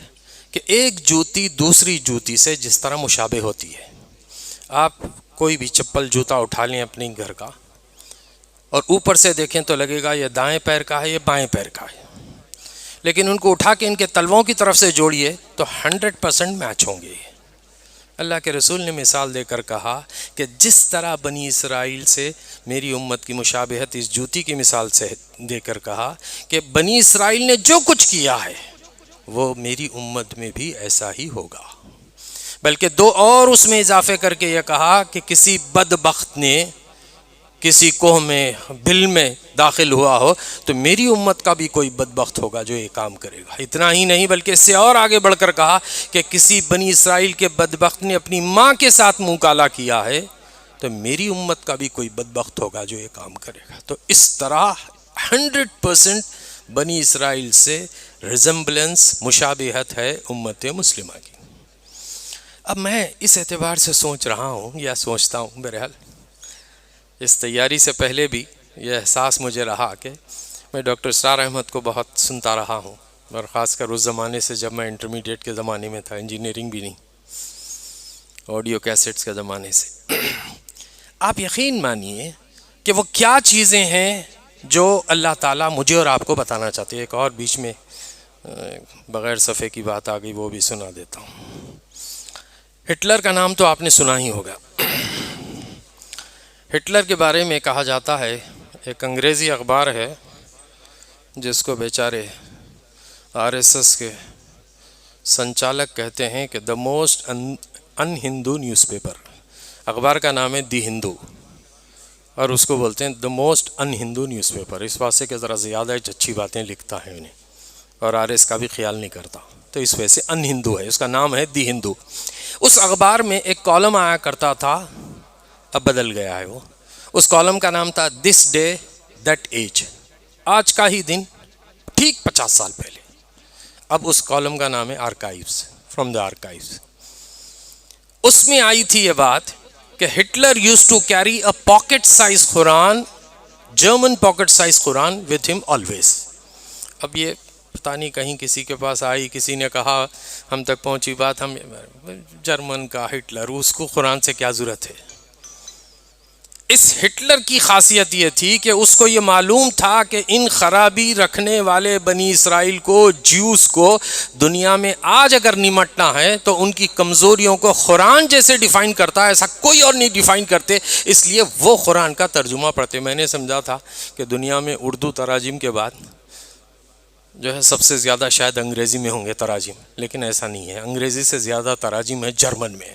کہ ایک جوتی دوسری جوتی سے جس طرح مشابہ ہوتی ہے۔ آپ کوئی بھی چپل جوتا اٹھا لیں اپنے گھر کا اور اوپر سے دیکھیں تو لگے گا یہ دائیں پیر کا ہے یہ بائیں پیر کا ہے، لیکن ان کو اٹھا کے ان کے تلووں کی طرف سے جوڑیے تو 100% میچ ہوں گے۔ اللہ کے رسول نے مثال دے کر کہا کہ جس طرح بنی اسرائیل سے میری امت کی مشابہت اس جوتی کی مثال سے دے کر کہا کہ بنی اسرائیل نے جو کچھ کیا ہے وہ میری امت میں بھی ایسا ہی ہوگا، بلکہ دو اور اس میں اضافے کر کے یہ کہا کہ کسی بدبخت نے کسی کوہ میں بل میں داخل ہوا ہو تو میری امت کا بھی کوئی بدبخت ہوگا جو یہ کام کرے گا۔ اتنا ہی نہیں بلکہ اس سے اور آگے بڑھ کر کہا کہ کسی بنی اسرائیل کے بدبخت نے اپنی ماں کے ساتھ منہ کالا کیا ہے تو میری امت کا بھی کوئی بدبخت ہوگا جو یہ کام کرے گا۔ تو اس طرح 100% بنی اسرائیل سے ریزمبلنس، مشابہت ہے امت مسلمہ کی۔ اب میں اس اعتبار سے سوچ رہا ہوں یا سوچتا ہوں، بہرحال اس تیاری سے پہلے بھی یہ احساس مجھے رہا کہ میں ڈاکٹر اسرار احمد کو بہت سنتا رہا ہوں، اور خاص کر اس زمانے سے جب میں انٹرمیڈیٹ کے زمانے میں تھا، انجینئرنگ بھی نہیں، آڈیو کیسٹس کے زمانے سے۔ آپ یقین مانیے کہ وہ کیا چیزیں ہیں جو اللہ تعالیٰ مجھے اور آپ کو بتانا چاہتے ہیں۔ ایک اور بیچ میں بغیر صفحے کی بات آ گئی، وہ بھی سنا دیتا ہوں۔ ہٹلر کا نام تو آپ نے سنا ہی ہوگا۔ ہٹلر کے بارے میں کہا جاتا ہے، ایک انگریزی اخبار ہے جس کو بیچارے RSS کے سنچالک کہتے ہیں کہ دا most in Hindu news paper, اخبار کا نام ہے دی ہندو، اور اس کو بولتے ہیں the most in Hindu newspaper, اس واسطے کہ ذرا زیادہ اچھی باتیں لکھتا ہے انہیں اور RS کا بھی خیال نہیں کرتا، تو اس وجہ سے ان ہندو ہے، اس کا نام ہے دی ہندو۔ اس اخبار میں ایک کالم آیا کرتا تھا، اب بدل گیا ہے وہ، اس کالم کا نام تھا دس ڈے دیٹ ایج، آج کا ہی دن ٹھیک 50 سال پہلے۔ اب اس کالم کا نام ہے آرکائیوز، فرام دا آرکائیوز۔ اس میں آئی تھی یہ بات کہ Hitler used to carry a pocket size Quran, German pocket size Quran with him always. اب یہ پتہ نہیں کہیں کسی کے پاس آئی، کسی نے کہا ہم تک پہنچی بات، ہم جرمن کا ہٹلر، اس کو قرآن سے کیا ضرورت ہے؟ اس ہٹلر کی خاصیت یہ تھی کہ اس کو یہ معلوم تھا کہ ان خرابی رکھنے والے بنی اسرائیل کو، جیوز کو دنیا میں آج اگر نمٹنا ہے تو ان کی کمزوریوں کو قرآن جیسے ڈیفائن کرتا ہے ایسا کوئی اور نہیں ڈیفائن کرتے، اس لیے وہ قرآن کا ترجمہ پڑھتے۔ میں نے سمجھا تھا کہ دنیا میں اردو تراجم کے بعد جو ہے سب سے زیادہ شاید انگریزی میں ہوں گے تراجم، لیکن ایسا نہیں ہے، انگریزی سے زیادہ تراجم ہے جرمن میں۔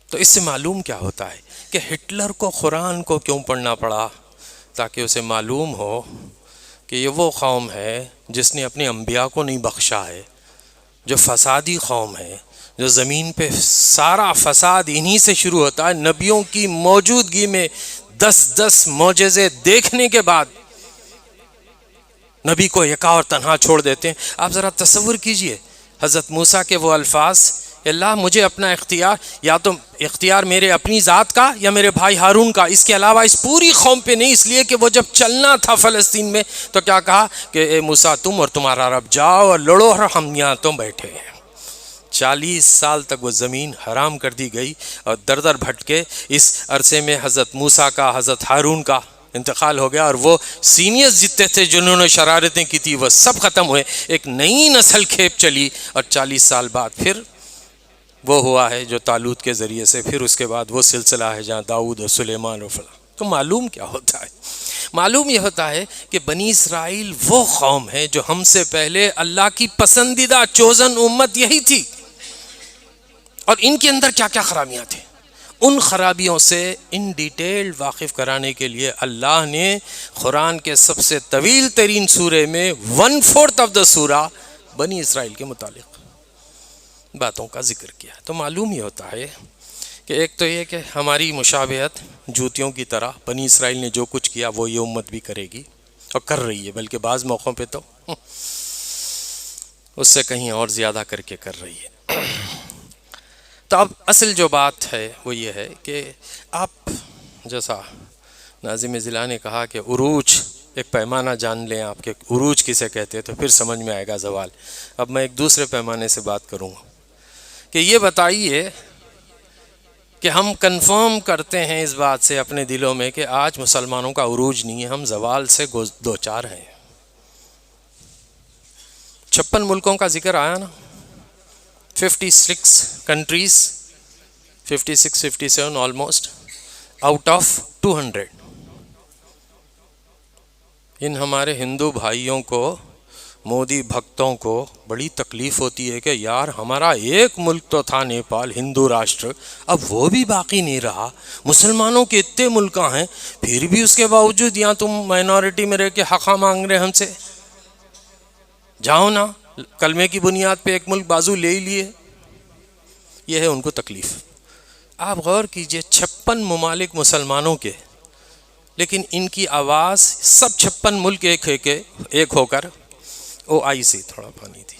تو اس سے معلوم کیا ہوتا ہے کہ ہٹلر کو قرآن کو کیوں پڑھنا پڑا؟ تاکہ اسے معلوم ہو کہ یہ وہ قوم ہے جس نے اپنے انبیاء کو نہیں بخشا ہے، جو فسادی قوم ہے، جو زمین پہ سارا فساد انہی سے شروع ہوتا ہے۔ نبیوں کی موجودگی میں 10 معجزے دیکھنے کے بعد نبی کو یکا اور تنہا چھوڑ دیتے ہیں۔ آپ ذرا تصور کیجئے حضرت موسیٰ کے وہ الفاظ، اللہ مجھے اپنا اختیار، یا تو اختیار میرے اپنی ذات کا یا میرے بھائی ہارون کا، اس کے علاوہ اس پوری قوم پہ نہیں، اس لیے کہ وہ جب چلنا تھا فلسطین میں تو کیا کہا کہ اے موسیٰ تم اور تمہارا رب جاؤ اور لڑو، اور ہم یہاں تو بیٹھے ہیں۔ 40 سال تک وہ زمین حرام کر دی گئی، اور در در بھٹکے اس عرصے میں حضرت موسیٰ کا، حضرت ہارون کا انتقال ہو گیا، اور وہ سینئرز جتنے تھے جنہوں نے شرارتیں کی تھی وہ سب ختم ہوئے، ایک نئی نسل کھیپ چلی، اور 40 سال بعد پھر وہ ہوا ہے جو طالوت کے ذریعے سے، پھر اس کے بعد وہ سلسلہ ہے جہاں داؤد اور سلیمان اور فلاں۔ تو معلوم کیا ہوتا ہے؟ معلوم یہ ہوتا ہے کہ بنی اسرائیل وہ قوم ہے جو ہم سے پہلے اللہ کی پسندیدہ چوزن امت یہی تھی، اور ان کے اندر کیا کیا خرابیاں تھیں، ان خرابیوں سے ان ڈیٹیل واقف کرانے کے لیے اللہ نے قرآن کے سب سے طویل ترین سورے میں 1/4 آف دا سورہ بنی اسرائیل کے متعلق باتوں کا ذکر کیا. تو معلوم ہی ہوتا ہے کہ ایک تو یہ کہ ہماری مشابہت جوتیوں کی طرح بنی اسرائیل نے جو کچھ کیا وہ یہ امت بھی کرے گی اور کر رہی ہے، بلکہ بعض موقعوں پہ تو اس سے کہیں اور زیادہ کر کے کر رہی ہے. تو اب اصل جو بات ہے وہ یہ ہے کہ آپ جیسا ناظم ضلع نے کہا کہ عروج ایک پیمانہ جان لیں آپ کے عروج کسے کہتے ہیں تو پھر سمجھ میں آئے گا زوال. اب میں ایک دوسرے پیمانے سے بات کروں گا کہ یہ بتائیے کہ ہم کنفرم کرتے ہیں اس بات سے اپنے دلوں میں کہ آج مسلمانوں کا عروج نہیں ہے، ہم زوال سے دوچار ہیں. 56 ملکوں کا ذکر آیا نا، 56 کنٹریز، 57 آلموسٹ آؤٹ آف 200. ان ہمارے ہندو بھائیوں کو، مودی بھکتوں کو بڑی تکلیف ہوتی ہے کہ یار ہمارا ایک ملک تو تھا نیپال، ہندو راشٹر، اب وہ بھی باقی نہیں رہا. مسلمانوں کے اتنے ملک ہیں پھر بھی اس کے باوجود یہاں تم مائنورٹی میں رہ کے حقہ مانگ رہے ہم سے. جاؤ نا، کلمے کی بنیاد پہ ایک ملک بازو لے ہی لیے. یہ ہے ان کو تکلیف. آپ غور کیجئے 56 ممالک مسلمانوں کے، لیکن ان کی آواز سب 56 ملک ایک ہو کر OIC، تھوڑا پانی تھی،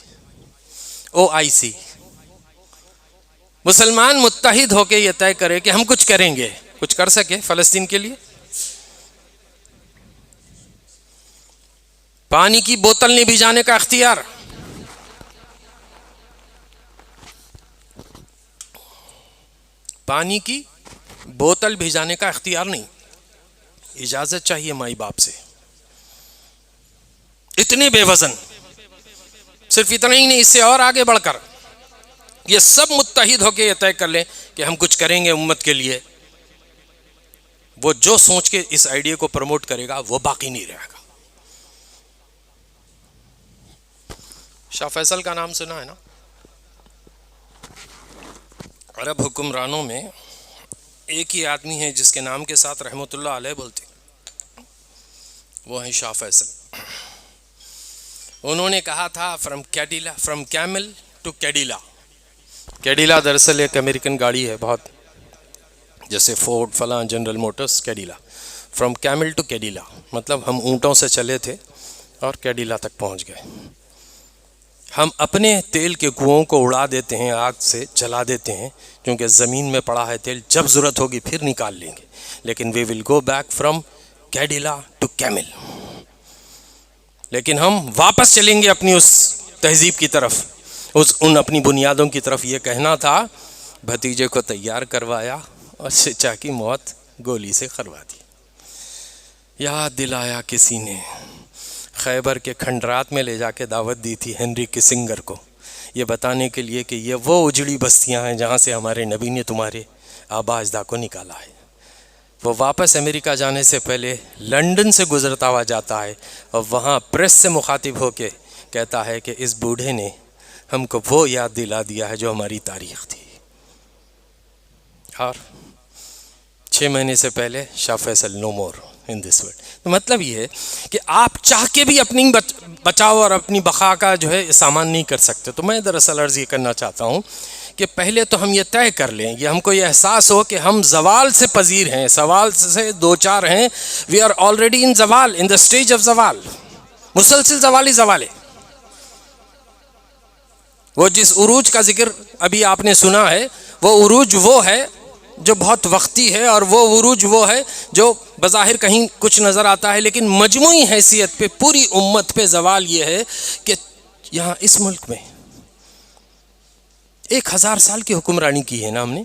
OIC مسلمان متحد ہو کے یہ طے کرے کہ ہم کچھ کریں گے، کچھ کر سکے فلسطین کے لیے. پانی کی بوتل نہیں بھیجانے کا اختیار، پانی کی بوتل بھیجانے کا اختیار نہیں، اجازت چاہیے مائی باپ سے. اتنے بے وزن، صرف اتنا ہی نہیں، اس سے اور آگے بڑھ کر یہ سب متحد ہو کے یہ طے کر لیں کہ ہم کچھ کریں گے امت کے لیے. وہ جو سوچ کے اس آئیڈیا کو پروموٹ کرے گا وہ باقی نہیں رہے گا. شاہ فیصل کا نام سنا ہے نا؟ عرب حکمرانوں میں ایک ہی آدمی ہے جس کے نام کے ساتھ رحمۃ اللہ علیہ بولتے، وہ ہیں شاہ فیصل. انہوں نے کہا تھا from camel to Cadillac. Cadillac دراصل ایک امریکن گاڑی ہے بہت، جیسے فورڈ فلاں General Motors. Cadillac, from camel to Cadillac مطلب ہم اونٹوں سے چلے تھے اور کیڈیلا تک پہنچ گئے. ہم اپنے تیل کے کنوؤں کو اڑا دیتے ہیں، آگ سے جلا دیتے ہیں کیونکہ زمین میں پڑا ہے تیل، جب ضرورت ہوگی پھر نکال لیں گے. لیکن we will go back from Cadillac to camel. لیکن ہم واپس چلیں گے اپنی اس تہذیب کی طرف، ان اپنی بنیادوں کی طرف. یہ کہنا تھا، بھتیجے کو تیار کروایا اور چچا کی موت گولی سے کروا دی. یاد دلایا کسی نے، خیبر کے کھنڈرات میں لے جا کے دعوت دی تھی ہنری کسنگر کو، یہ بتانے کے لیے کہ یہ وہ اجڑی بستیاں ہیں جہاں سے ہمارے نبی نے تمہارے آبا اجداد کو نکالا ہے. وہ واپس امریکہ جانے سے پہلے لنڈن سے گزرتا ہوا جاتا ہے اور وہاں پریس سے مخاطب ہو کے کہتا ہے کہ اس بوڑھے نے ہم کو وہ یاد دلا دیا ہے جو ہماری تاریخ تھی. اور 6 مہینے سے پہلے شاہ فیصل نو مور ان دس ورلڈ. تو مطلب یہ ہے کہ آپ چاہ کے بھی اپنی بچاؤ اور اپنی بقا کا جو ہے سامان نہیں کر سکتے. تو میں دراصل عرض یہ کرنا چاہتا ہوں کہ پہلے تو ہم یہ طے کر لیں، یہ ہم کو یہ احساس ہو کہ ہم زوال سے پذیر ہیں، زوال سے دوچار ہیں. وی آر آلریڈی ان زوال، ان دا اسٹیج آف زوال. مسلسل زوال ہی زوال ہے. وہ جس عروج کا ذکر ابھی آپ نے سنا ہے، وہ عروج وہ ہے جو بہت وقتی ہے، اور وہ عروج وہ ہے جو بظاہر کہیں کچھ نظر آتا ہے، لیکن مجموعی حیثیت پہ پوری امت پہ زوال یہ ہے کہ یہاں اس ملک میں 1000 سال کی حکمرانی کی ہے نا ہم نے.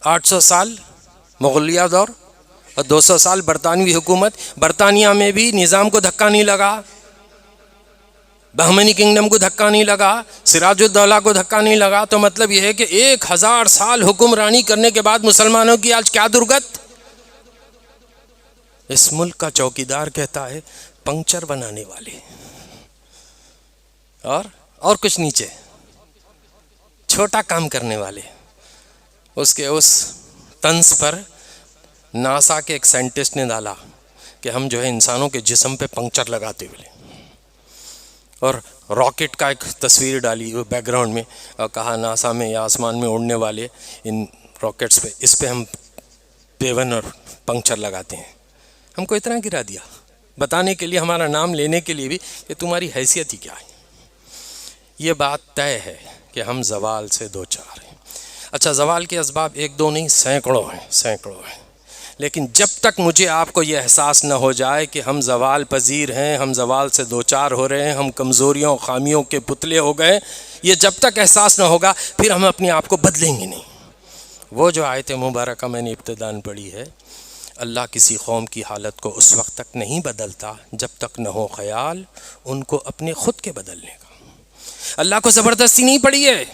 800 سال مغلیہ دور اور 200 سال برطانوی حکومت. برطانیہ میں بھی نظام کو دھکا نہیں لگا، بہمنی کنگڈم کو دھکا نہیں لگا، سراج الدولہ کو دھکا نہیں لگا. تو مطلب یہ ہے کہ 1000 سال حکمرانی کرنے کے بعد مسلمانوں کی آج کیا درگت. اس ملک کا چوکیدار کہتا ہے پنکچر بنانے والے اور کچھ نیچے چھوٹا کام کرنے والے. اس کے اس طنز پر ناسا کے ایک سائنٹسٹ نے ڈالا کہ ہم جو ہے انسانوں کے جسم پہ پنکچر لگاتے ہوئے، اور راکٹ کا ایک تصویر ڈالی بیک گراؤنڈ میں، اور کہا ناسا میں یا آسمان میں اڑنے والے ان راکٹس پہ، اس پہ ہم پیون اور پنکچر لگاتے ہیں. ہم کو اتنا گرا دیا بتانے کے لیے، ہمارا نام لینے کے لیے بھی، کہ تمہاری حیثیت ہی کیا ہے. یہ بات طے ہے کہ ہم زوال سے دو چار ہیں. اچھا، زوال کے اسباب ایک دو نہیں، سینکڑوں ہیں. لیکن جب تک مجھے آپ کو یہ احساس نہ ہو جائے کہ ہم زوال پذیر ہیں، ہم زوال سے دو چار ہو رہے ہیں، ہم کمزوریوں خامیوں کے پتلے ہو گئے، یہ جب تک احساس نہ ہوگا پھر ہم اپنے آپ کو بدلیں گے نہیں. وہ جو آیت مبارکہ میں نے ابتداً پڑھی ہے، اللہ کسی قوم کی حالت کو اس وقت تک نہیں بدلتا جب تک نہ ہو خیال ان کو اپنے خود کے بدلنے کا. اللہ کو زبردستی نہیں پڑی ہے.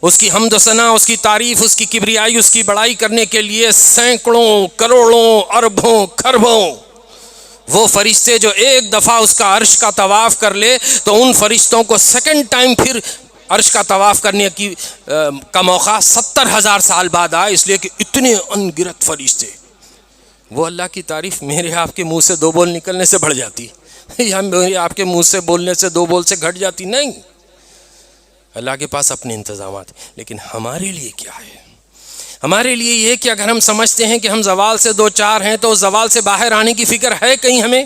اس کی حمد و ثنا، اس کی تعریف، اس کی کبریائی، اس کی بڑائی کرنے کے لیے سینکڑوں، کروڑوں، اربوں، خربوں وہ فرشتے جو ایک دفعہ اس کا عرش کا طواف کر لے تو ان فرشتوں کو سیکنڈ ٹائم پھر عرش کا طواف کرنے کی کا موقع 70,000 سال بعد آئے، اس لیے کہ اتنے ان گنت فرشتے. وہ اللہ کی تعریف میرے آپ کے منہ سے دو بول نکلنے سے بڑھ جاتی، یا میرے آپ کے منہ سے بولنے سے دو بول سے گھٹ جاتی؟ نہیں، اللہ کے پاس اپنے انتظامات. لیکن ہمارے لیے کیا ہے؟ ہمارے لیے یہ کہ اگر ہم سمجھتے ہیں کہ ہم زوال سے دو چار ہیں تو زوال سے باہر آنے کی فکر ہے کہیں ہمیں؟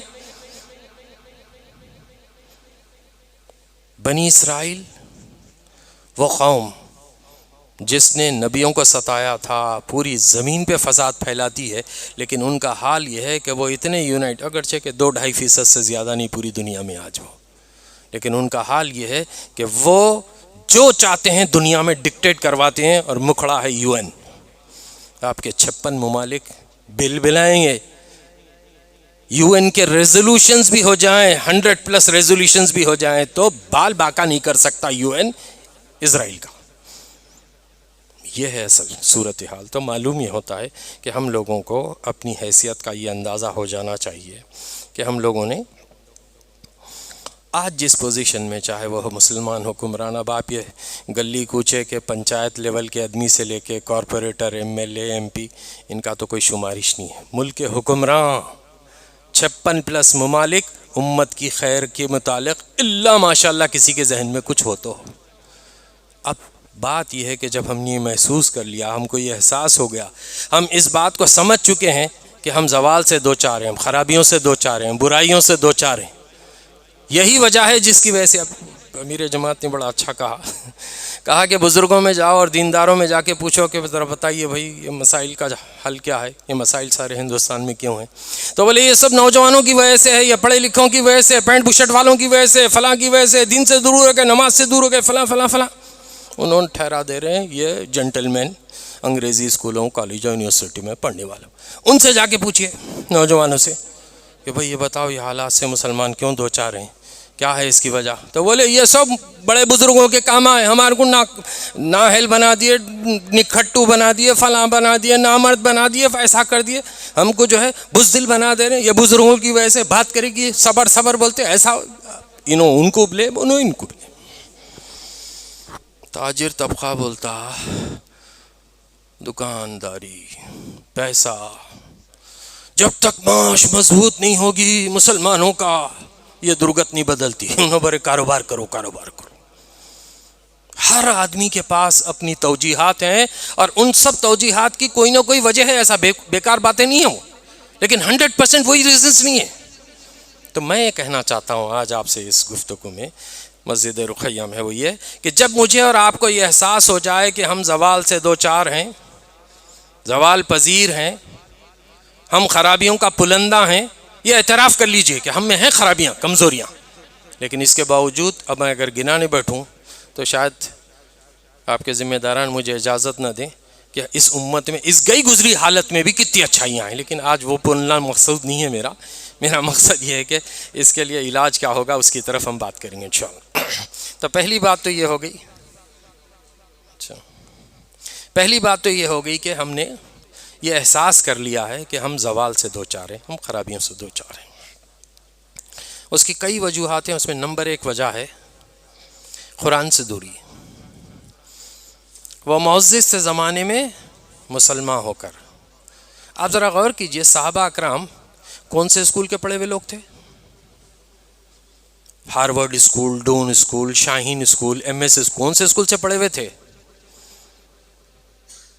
بنی اسرائیل وہ قوم جس نے نبیوں کو ستایا تھا، پوری زمین پہ فساد پھیلاتی ہے، لیکن ان کا حال یہ ہے کہ وہ اتنے یونائٹ، اگرچہ کہ 2-2.5% سے زیادہ نہیں پوری دنیا میں آج وہ، لیکن ان کا حال یہ ہے کہ وہ جو چاہتے ہیں دنیا میں ڈکٹیٹ کرواتے ہیں، اور مکھڑا ہے UN. آپ کے 56 ممالک بل بلائیں گے، UN کے ریزولوشنز بھی ہو جائیں، 100+ ریزولوشنز بھی ہو جائیں، تو بال باقا نہیں کر سکتا UN اسرائیل کا. یہ ہے اصل صورتحال. تو معلوم یہ ہوتا ہے کہ ہم لوگوں کو اپنی حیثیت کا یہ اندازہ ہو جانا چاہیے کہ ہم لوگوں نے آج جس پوزیشن میں، چاہے وہ مسلمان حکمران، اب آپ یہ گلی کوچے کے پنچایت لیول کے آدمی سے لے کے کارپوریٹر، MLA، MP، ان کا تو کوئی شمارش نہیں ہے. ملک کے حکمران 56+ ممالک امت کی خیر کے متعلق اللہ ماشاءاللہ کسی کے ذہن میں کچھ ہو تو. اب بات یہ ہے کہ جب ہم نے یہ محسوس کر لیا، ہم کو یہ احساس ہو گیا، ہم اس بات کو سمجھ چکے ہیں کہ ہم زوال سے دو چار ہیں، ہم خرابیوں سے دو چار ہیں، برائیوں سے دو چار ہیں. یہی وجہ ہے جس کی وجہ سے اب امیر جماعت نے بڑا اچھا کہا کہ بزرگوں میں جاؤ اور دینداروں میں جا کے پوچھو کہ ذرا بتائیے بھائی یہ مسائل کا حل کیا ہے، یہ مسائل سارے ہندوستان میں کیوں ہیں؟ تو بولے یہ سب نوجوانوں کی وجہ سے ہے، یہ پڑھے لکھوں کی وجہ سے، پینٹ بشرٹ والوں کی وجہ سے، فلاں کی وجہ سے، دین سے دور ہو گئے، نماز سے دور ہو گئے، فلاں فلاں فلاں. انہوں نے ٹھہرا دے رہے ہیں یہ جنٹل مین انگریزی اسکولوں، کالجوں، یونیورسٹی میں پڑھنے والوں، ان سے جا کے پوچھئے نوجوانوں سے کہ بھائی یہ بتاؤ یہ حالات سے مسلمان کیوں دو چار ہیں، کیا ہے اس کی وجہ؟ تو بولے یہ سب بڑے بزرگوں کے کام آئے، ہمارے کو نااہل بنا دیے، نکھٹو بنا دیے، فلاں بنا دیے، نامرد بنا دیے، ایسا کر دیے، ہم کو جو ہے بزدل بنا دے رہے ہیں، یہ بزرگوں کی وجہ سے بات کرے گی، صبر صبر بولتے ایسا، ان کو بلے انہوں ان کو بلے. تاجر طبقہ بولتا دکانداری، پیسہ، جب تک معاش مضبوط نہیں ہوگی مسلمانوں کا یہ درگت نہیں بدلتی، انہوں بڑے کاروبار کرو کاروبار کرو. ہر آدمی کے پاس اپنی توجیحات ہیں، اور ان سب توجیحات کی کوئی نہ کوئی وجہ ہے، ایسا بیکار باتیں نہیں ہیں، لیکن 100% وہی ریزنس نہیں ہے. تو میں یہ کہنا چاہتا ہوں آج آپ سے اس گفتگو میں، مسجد رقیہ میں، وہ یہ کہ جب مجھے اور آپ کو یہ احساس ہو جائے کہ ہم زوال سے دو چار ہیں، زوال پذیر ہیں، ہم خرابیوں کا پلندہ ہیں، یہ اعتراف کر لیجئے کہ ہم میں ہیں خرابیاں، کمزوریاں، لیکن اس کے باوجود اب میں اگر گنانے بیٹھوں تو شاید آپ کے ذمہ داران مجھے اجازت نہ دیں کہ اس امت میں اس گئی گزری حالت میں بھی کتنی اچھائیاں ہیں. لیکن آج وہ بولنا مقصود نہیں ہے میرا مقصد یہ ہے کہ اس کے لیے علاج کیا ہوگا اس کی طرف ہم بات کریں گے انشاءاللہ. تو پہلی بات تو یہ ہو گئی، پہلی بات تو یہ ہو گئی کہ ہم نے یہ احساس کر لیا ہے کہ ہم زوال سے دو چار ہیں، ہم خرابیوں سے دو چار ہیں. اس کی کئی وجوہات ہیں، اس میں نمبر 1 وجہ ہے قرآن سے دوری. وہ معزز سے زمانے میں مسلمان ہو کر. آپ ذرا غور کیجئے صحابہ اکرام کون سے اسکول کے پڑھے ہوئے لوگ تھے؟ ہارورڈ اسکول، ڈون اسکول، شاہین اسکول، ایم ایس اسکول، کون سے اسکول سے پڑھے ہوئے تھے؟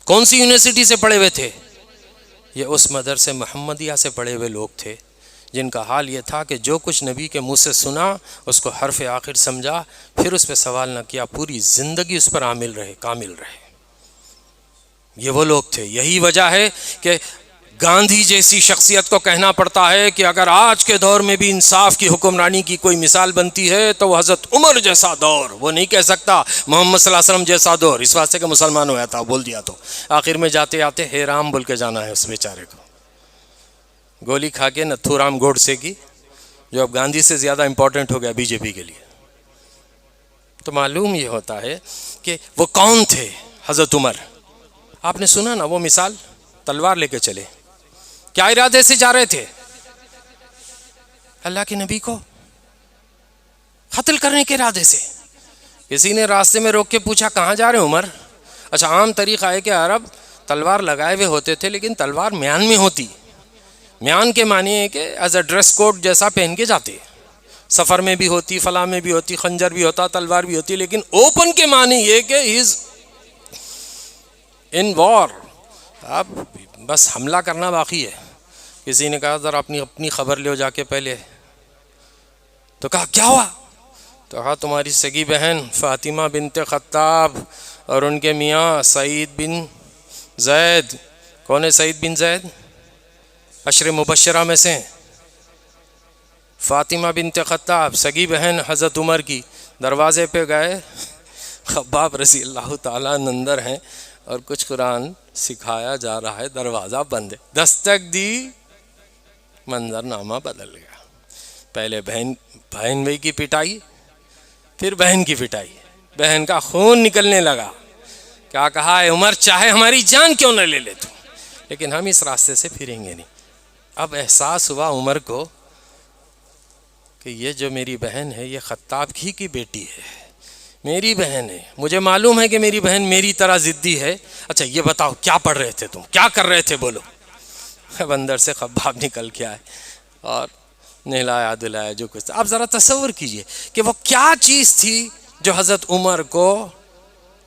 کون سی یونیورسٹی سے پڑھے ہوئے تھے؟ یہ اس مدرسے محمدیہ سے پڑھے ہوئے لوگ تھے جن کا حال یہ تھا کہ جو کچھ نبی کے منہ سے سنا اس کو حرف آخر سمجھا، پھر اس پہ سوال نہ کیا، پوری زندگی اس پر عامل رہے، کامل رہے. یہ وہ لوگ تھے. یہی وجہ ہے کہ گاندھی جیسی شخصیت کو کہنا پڑتا ہے کہ اگر آج کے دور میں بھی انصاف کی حکمرانی کی کوئی مثال بنتی ہے تو وہ حضرت عمر جیسا دور. وہ نہیں کہہ سکتا محمد صلی اللہ علیہ وسلم جیسا دور، اس واسطے کہ مسلمان ہوا تھا، بول دیا تو آخر میں جاتے آتے ہے رام بول کے جانا ہے اس بیچارے کو. گولی کھا کے نتھو رام گوڈسے کی، جو اب گاندھی سے زیادہ امپورٹنٹ ہو گیا بی جے پی کے لیے. تو معلوم یہ ہوتا ہے کہ وہ کون تھے. حضرت عمر، آپ نے سنا نا وہ مثال، تلوار لے کے چلے. کیا ارادے سے جا رہے تھے؟ اللہ کے نبی کو قتل کرنے کے ارادے سے. کسی نے راستے میں روک کے پوچھا کہاں جا رہے عمر؟ اچھا، عام طریقہ ہے کہ عرب تلوار لگائے ہوئے ہوتے تھے لیکن تلوار میان میں ہوتی. میان کے معنی ہے کہ ایز اے ڈریس کوڈ جیسا پہن کے جاتے، سفر میں بھی ہوتی، فلاں میں بھی ہوتی، خنجر بھی ہوتا، تلوار بھی ہوتی، لیکن اوپن کے معنی یہ کہ ہی از ان وار. اب بس حملہ کرنا باقی ہے. کسی نے کہا ذرا اپنی خبر لے جا کے پہلے. تو کہا کیا ہوا؟ تو کہا تمہاری سگی بہن فاطمہ بنت خطاب اور ان کے میاں سعید بن زید. کون ہے سعید بن زید؟ عشر مبشرہ میں سے فاطمہ بنت خطاب سگی بہن حضرت عمر کی. دروازے پہ گئے، خباب رضی اللہ تعالیٰ اندر ہیں اور کچھ قرآن سکھایا جا رہا ہے، دروازہ بند ہے. دستک دی، منظر نامہ بدل گیا. پہلے بہن بھائی کی پٹائی، پھر بہن کی پٹائی، بہن کا خون نکلنے لگا. کیا کہا ہے عمر چاہے ہماری جان کیوں نہ لے لے تو، لیکن ہم اس راستے سے پھریں گے نہیں. اب احساس ہوا عمر کو کہ یہ جو میری بہن ہے یہ خطاب کی بیٹی ہے، میری بہن ہے. مجھے معلوم ہے کہ میری بہن میری طرح ضدی ہے. اچھا یہ بتاؤ کیا پڑھ رہے تھے تم، کیا کر رہے تھے، بولو. اب اندر سے خباب نکل کے آئے اور نہلایا دلایا جو کچھ. آپ ذرا تصور کیجئے کہ وہ کیا چیز تھی جو حضرت عمر کو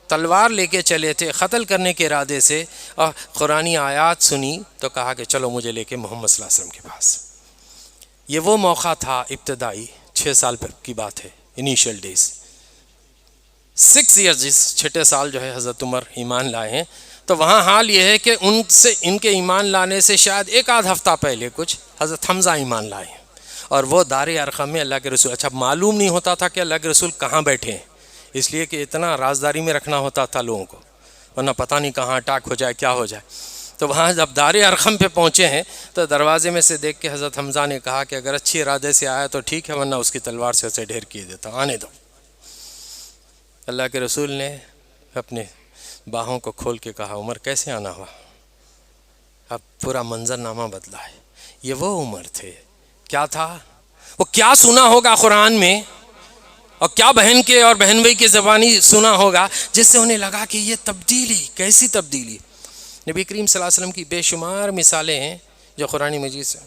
تلوار لے کے چلے تھے قتل کرنے کے ارادے سے، اور قرآنی آیات سنی تو کہا کہ چلو مجھے لے کے محمد صلی اللہ علیہ وسلم کے پاس. یہ وہ موقع تھا ابتدائی 6 سال کی بات ہے، انیشیل ڈیز. 6 ایئرز، جس 6 سال جو ہے حضرت عمر ایمان لائے ہیں. تو وہاں حال یہ ہے کہ ان کے ایمان لانے سے شاید ایک آدھ ہفتہ پہلے کچھ حضرت حمزہ ایمان لائے ہیں، اور وہ دار ارقم میں اللہ کے رسول. اچھا معلوم نہیں ہوتا تھا کہ اللہ کے رسول کہاں بیٹھے ہیں، اس لیے کہ اتنا رازداری میں رکھنا ہوتا تھا لوگوں کو، ورنہ پتہ نہیں کہاں اٹیک ہو جائے کیا ہو جائے. تو وہاں جب دار ارقم پہ پہنچے ہیں تو دروازے میں سے دیکھ کے حضرت حمزہ نے کہا کہ اگر اچھی ارادے سے آیا تو ٹھیک ہے، ورنہ اس کی تلوار سے اسے ڈھیر کیے دیتا، آنے دو. اللہ کے رسول نے اپنے باہوں کو کھول کے کہا عمر کیسے آنا ہوا؟ اب پورا منظر نامہ بدلا ہے. یہ وہ عمر تھے. کیا تھا وہ، کیا سنا ہوگا قرآن میں، اور کیا بہن کے اور بہن بھائی کی زبانی سنا ہوگا جس سے انہیں لگا کہ یہ تبدیلی، کیسی تبدیلی. نبی کریم صلی اللہ علیہ وسلم کی بے شمار مثالیں ہیں جو قرآن مجید سے.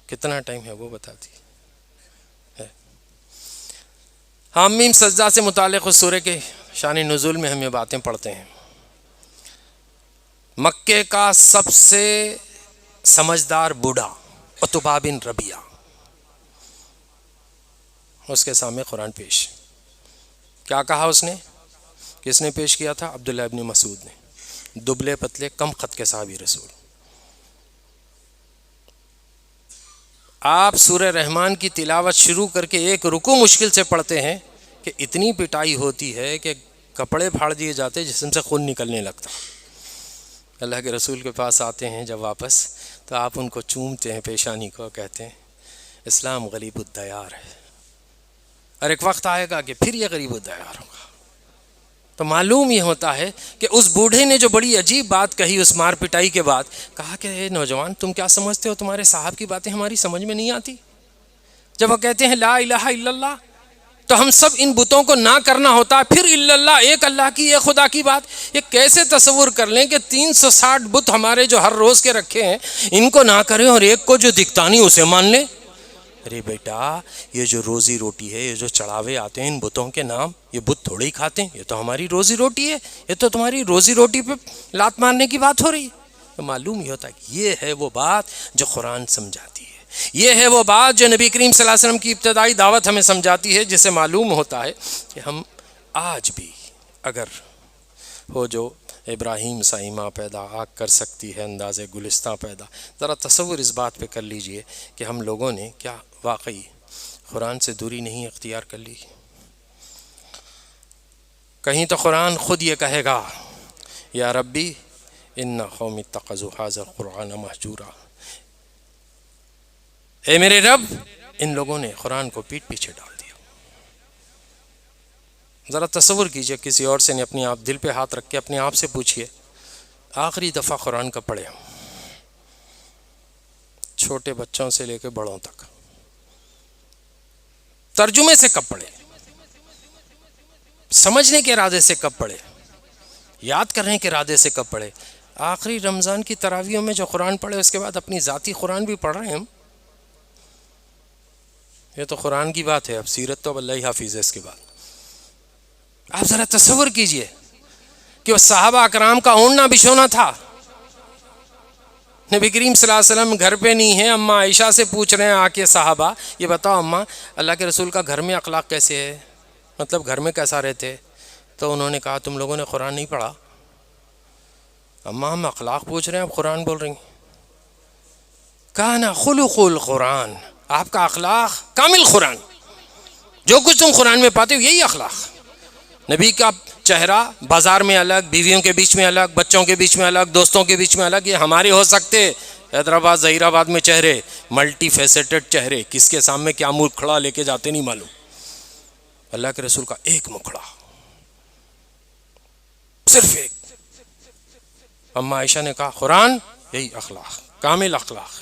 کتنا ٹائم ہے وہ بتاتی ہے. حامیم سجدہ سے متعلق اس سورہ کے شان نزول میں ہم یہ باتیں پڑھتے ہیں. مکے کا سب سے سمجھدار بوڑھا عتبہ بن ربیعہ، اس کے سامنے قرآن پیش. کیا کہا اس نے؟ کس نے پیش کیا تھا؟ عبداللہ ابن مسعود نے، دبلے پتلے کم قد کے صحابی رسول. آپ سورہ رحمان کی تلاوت شروع کر کے ایک رکوع مشکل سے پڑھتے ہیں کہ اتنی پٹائی ہوتی ہے کہ کپڑے پھاڑ دیے جاتے، جسم سے خون نکلنے لگتا. اللہ کے رسول کے پاس آتے ہیں جب واپس تو آپ ان کو چومتے ہیں پیشانی کو، کہتے ہیں اسلام غریب الدیار ہے، اور ایک وقت آئے گا کہ پھر یہ غریب الدیار ہوگا. تو معلوم یہ ہوتا ہے کہ اس بوڑھے نے جو بڑی عجیب بات کہی اس مار پٹائی کے بعد، کہا کہ اے نوجوان تم کیا سمجھتے ہو، تمہارے صاحب کی باتیں ہماری سمجھ میں نہیں آتی. جب وہ کہتے ہیں لا الہ الا اللہ، تو ہم سب ان بتوں کو نہ کرنا ہوتا ہے. پھر الا اللہ، ایک اللہ کی، ایک خدا کی بات. یہ کیسے تصور کر لیں کہ 360 بت ہمارے جو ہر روز کے رکھے ہیں ان کو نہ کریں اور ایک کو جو دکھتا نہیں اسے مان لیں. ارے بیٹا، یہ جو روزی روٹی ہے، یہ جو چڑھاوے آتے ہیں ان بتوں کے نام، یہ بت تھوڑے ہی کھاتے ہیں، یہ تو ہماری روزی روٹی ہے. یہ تو تمہاری روزی روٹی پہ لات مارنے کی بات ہو رہی ہے. تو معلوم ہی ہوتا ہے کہ یہ ہے وہ بات جو قرآن سمجھاتی ہے. یہ ہے وہ بات جو نبی کریم صلی اللہ علیہ وسلم کی ابتدائی دعوت ہمیں سمجھاتی ہے، جس سے معلوم ہوتا ہے کہ ہم آج بھی اگر ہو جو ابراہیم سائمہ پیدا آگ کر سکتی ہے انداز گلستہ پیدا. ذرا تصور اس بات پہ کر لیجئے کہ ہم لوگوں نے کیا واقعی قرآن سے دوری نہیں اختیار کر لی. کہیں تو قرآن خود یہ کہے گا یا ربی ان قوم اتخذوا ھذا القرآن مہجورا، اے میرے رب ان لوگوں نے قرآن کو پیٹھ پیچھے ڈال دیا. ذرا تصور کیجئے کسی اور سے نے اپنے آپ دل پہ ہاتھ رکھ کے اپنے آپ سے پوچھئے آخری دفعہ قرآن کا پڑھے، چھوٹے بچوں سے لے کے بڑوں تک، ترجمے سے کب پڑھے، سمجھنے کے ارادے سے کب پڑھے، یاد کرنے کے ارادے سے کب پڑھے. آخری رمضان کی تراویحوں میں جو قرآن پڑھے اس کے بعد اپنی ذاتی قرآن بھی پڑھ رہے ہیں ہم. یہ تو قرآن کی بات ہے، اب سیرت تو اب اللہ ہی حافظ ہے اس کے بعد. آپ ذرا تصور کیجئے کہ وہ صحابہ اکرام کا اوڑھنا بچھونا تھا. نبی کریم صلی اللہ علیہ وسلم گھر پہ نہیں ہیں، اماں عائشہ سے پوچھ رہے ہیں آ کے صحابہ یہ بتاؤ اماں اللہ کے رسول کا گھر میں اخلاق کیسے ہے، مطلب گھر میں کیسا رہتے. تو انہوں نے کہا تم لوگوں نے قرآن نہیں پڑھا. اماں ہم اخلاق پوچھ رہے ہیں، اب قرآن بول رہی ہیں. کانا خلق القرآن، آپ کا اخلاق کامل قرآن، جو کچھ تم قرآن میں پاتے ہو یہی اخلاق. نبی کا چہرہ بازار میں الگ، بیویوں کے بیچ میں الگ، بچوں کے بیچ میں الگ، دوستوں کے بیچ میں الگ. یہ ہمارے ہو سکتے حیدرآباد ظہیر آباد میں چہرے ملٹی فیسیٹڈ چہرے، کس کے سامنے کیا مکھڑا لے کے جاتے نہیں معلوم. اللہ کے رسول کا ایک مکھڑا، صرف ایک. اما عائشہ نے کہا قرآن یہی اخلاق، کامل اخلاق.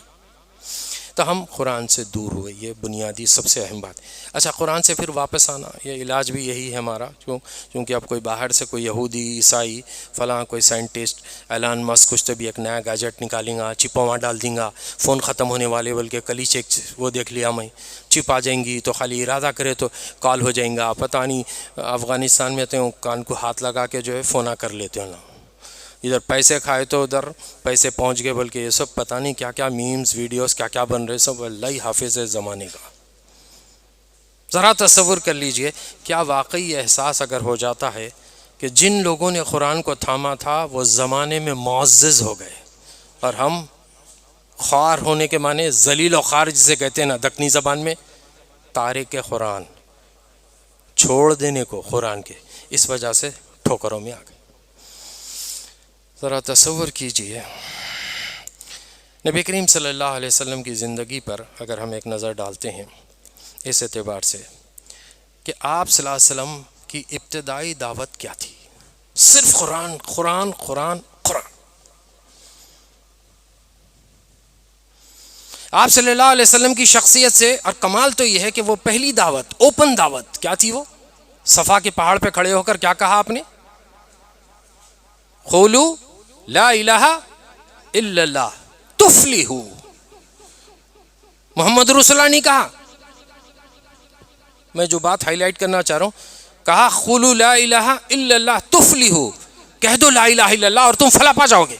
تو ہم قرآن سے دور ہوئے، یہ بنیادی سب سے اہم بات. اچھا قرآن سے پھر واپس آنا، یہ علاج بھی یہی ہے ہمارا. کیونکہ اب کوئی باہر سے کوئی یہودی عیسائی فلاں کوئی سائنٹسٹ ایلان مسک کچھ تو بھی ایک نیا گیجٹ نکالیں گا، چپوں وہاں ڈال دیں گا، فون ختم ہونے والے بلکہ کل ہی چیک وہ دیکھ لیا میں، چپ آ جائیں گی تو خالی ارادہ کرے تو کال ہو جائیں گا. پتہ نہیں افغانستان میں تو کان کو ہاتھ لگا کے جو ہے فونا کر لیتے ہیں نا، ادھر پیسے کھائے تو ادھر پیسے پہنچ گئے. بلکہ یہ سب پتہ نہیں کیا کیا میمز ویڈیوز کیا کیا بن رہے، سب اللہ ہی حافظ ہے زمانے کا. ذرا تصور کر لیجئے کیا واقعی احساس اگر ہو جاتا ہے کہ جن لوگوں نے قرآن کو تھاما تھا وہ زمانے میں معزز ہو گئے اور ہم خوار ہونے کے معنی ذلیل و خوار جسے کہتے ہیں نا دکنی زبان میں، تارک قرآن، چھوڑ دینے کو قرآن کے، اس وجہ سے ٹھوکروں میں آ گئے. ذرا تصور کیجئے نبی کریم صلی اللہ علیہ وسلم کی زندگی پر اگر ہم ایک نظر ڈالتے ہیں اس اعتبار سے کہ آپ صلی اللہ علیہ وسلم کی ابتدائی دعوت کیا تھی؟ صرف قرآن قرآن قرآن قرآن. آپ صلی اللہ علیہ وسلم کی شخصیت سے اور کمال تو یہ ہے کہ وہ پہلی دعوت، اوپن دعوت کیا تھی؟ وہ صفا کے پہاڑ پہ کھڑے ہو کر کیا کہا آپ نے؟ قولوا لا الہ الا اللہ تفلحوا. محمد رسول اللہ نہیں کہا، میں جو بات ہائی لائٹ کرنا چاہ رہا ہوں، کہا قولوا لا الہ الا اللہ تفلحوا، کہہ دو لا الہ الا اللہ اور تم فلاح پا جاؤ گے.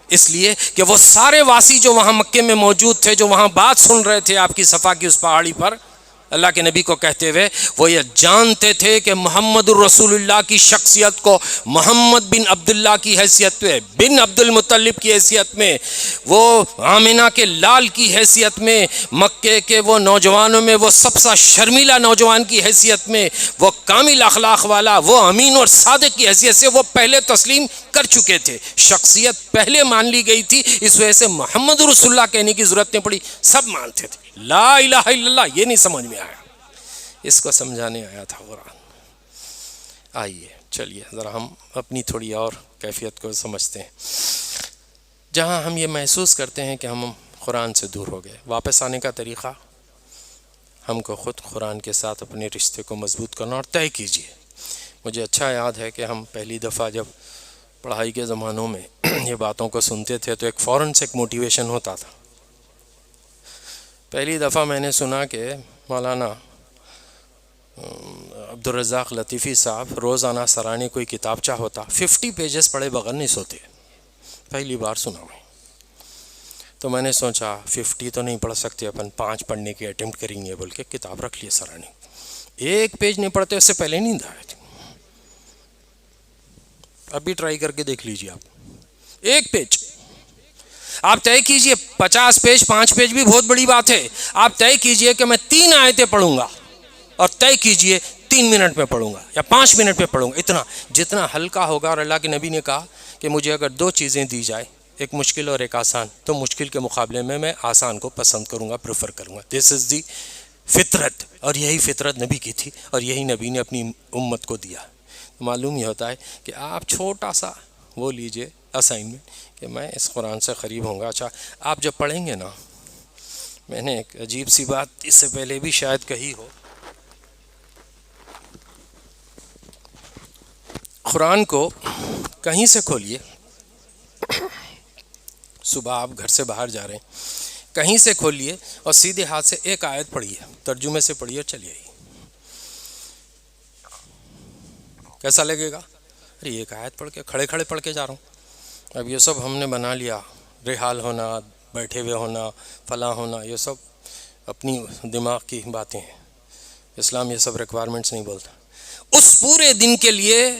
اس لیے کہ وہ سارے واسی جو وہاں مکے میں موجود تھے، جو وہاں بات سن رہے تھے آپ کی صفا کی اس پہاڑی پر اللہ کے نبی کو کہتے ہوئے، وہ یہ جانتے تھے کہ محمد الرسول اللہ کی شخصیت کو محمد بن عبداللہ کی حیثیت میں، بن عبد المطلب کی حیثیت میں، وہ آمنہ کے لال کی حیثیت میں، مکے کے وہ نوجوانوں میں وہ سب سے شرمیلا نوجوان کی حیثیت میں، وہ کامل اخلاق والا، وہ امین اور صادق کی حیثیت سے وہ پہلے تسلیم کر چکے تھے. شخصیت پہلے مان لی گئی تھی، اس وجہ سے محمد رسول اللہ کہنے کی ضرورت نہیں پڑی، سب مانتے تھے. لا الہ الا اللہ یہ نہیں سمجھ میں آیا، اس کو سمجھانے آیا تھا قرآن. آئیے چلیے ذرا ہم اپنی تھوڑی اور کیفیت کو سمجھتے ہیں. جہاں ہم یہ محسوس کرتے ہیں کہ ہم قرآن سے دور ہو گئے، واپس آنے کا طریقہ ہم کو خود قرآن کے ساتھ اپنے رشتے کو مضبوط کرنا اور طے کیجیے. مجھے اچھا یاد ہے کہ ہم پہلی دفعہ جب پڑھائی کے زمانوں میں یہ باتوں کو سنتے تھے تو ایک فوراً سے ایک موٹیویشن ہوتا تھا. پہلی دفعہ میں نے سنا کہ مولانا عبدالرزاق لطیفی صاحب روزانہ سرانے کوئی کتابچہ ہوتا 50 پیجز پڑھے بغیر نہیں سوتے. پہلی بار سنا میں. تو میں نے سوچا 50 تو نہیں پڑھ سکتے اپن 5 پڑھنے کی اٹیمپٹ کریں گے بول کے کتاب رکھ لیے سرانے. ایک پیج نہیں پڑھتے اس سے پہلے نیند آئے تھے. ابھی ٹرائی کر کے دیکھ لیجیے آپ. ایک پیج آپ طے کیجئے. 50 پیج 5 پیج بھی بہت بڑی بات ہے. آپ طے کیجئے کہ میں 3 آیتیں پڑھوں گا اور طے کیجئے 3 منٹ میں پڑھوں گا یا 5 منٹ میں پڑھوں گا. اتنا جتنا ہلکا ہوگا. اور اللہ کے نبی نے کہا کہ مجھے اگر 2 چیزیں دی جائے, ایک مشکل اور ایک آسان, تو مشکل کے مقابلے میں آسان کو پسند کروں گا, پریفر کروں گا. دس از دی فطرت. اور یہی فطرت نبی کی تھی اور یہی نبی نے اپنی امت کو دیا. معلوم یہ ہوتا ہے کہ آپ چھوٹا سا وہ لیجئے اسائنمنٹ کہ میں اس قرآن سے قریب ہوں گا. اچھا آپ جب پڑھیں گے نا, میں نے ایک عجیب سی بات اس سے پہلے بھی شاید کہی ہو. قرآن کو کہیں سے کھولیے, صبح آپ گھر سے باہر جا رہے ہیں, کہیں سے کھولیے اور سیدھے ہاتھ سے ایک آیت پڑھیے, ترجمے سے پڑھیے, چلیے آئیے. کیسا لگے گا؟ ارے ایک آیت پڑھ کے کھڑے کھڑے پڑھ کے جا رہا ہوں. اب یہ سب ہم نے بنا لیا, رحال ہونا, بیٹھے ہوئے ہونا, فلاں ہونا, یہ سب اپنی دماغ کی باتیں ہیں. اسلام یہ سب ریکوائرمنٹس نہیں بولتا. اس پورے دن کے لیے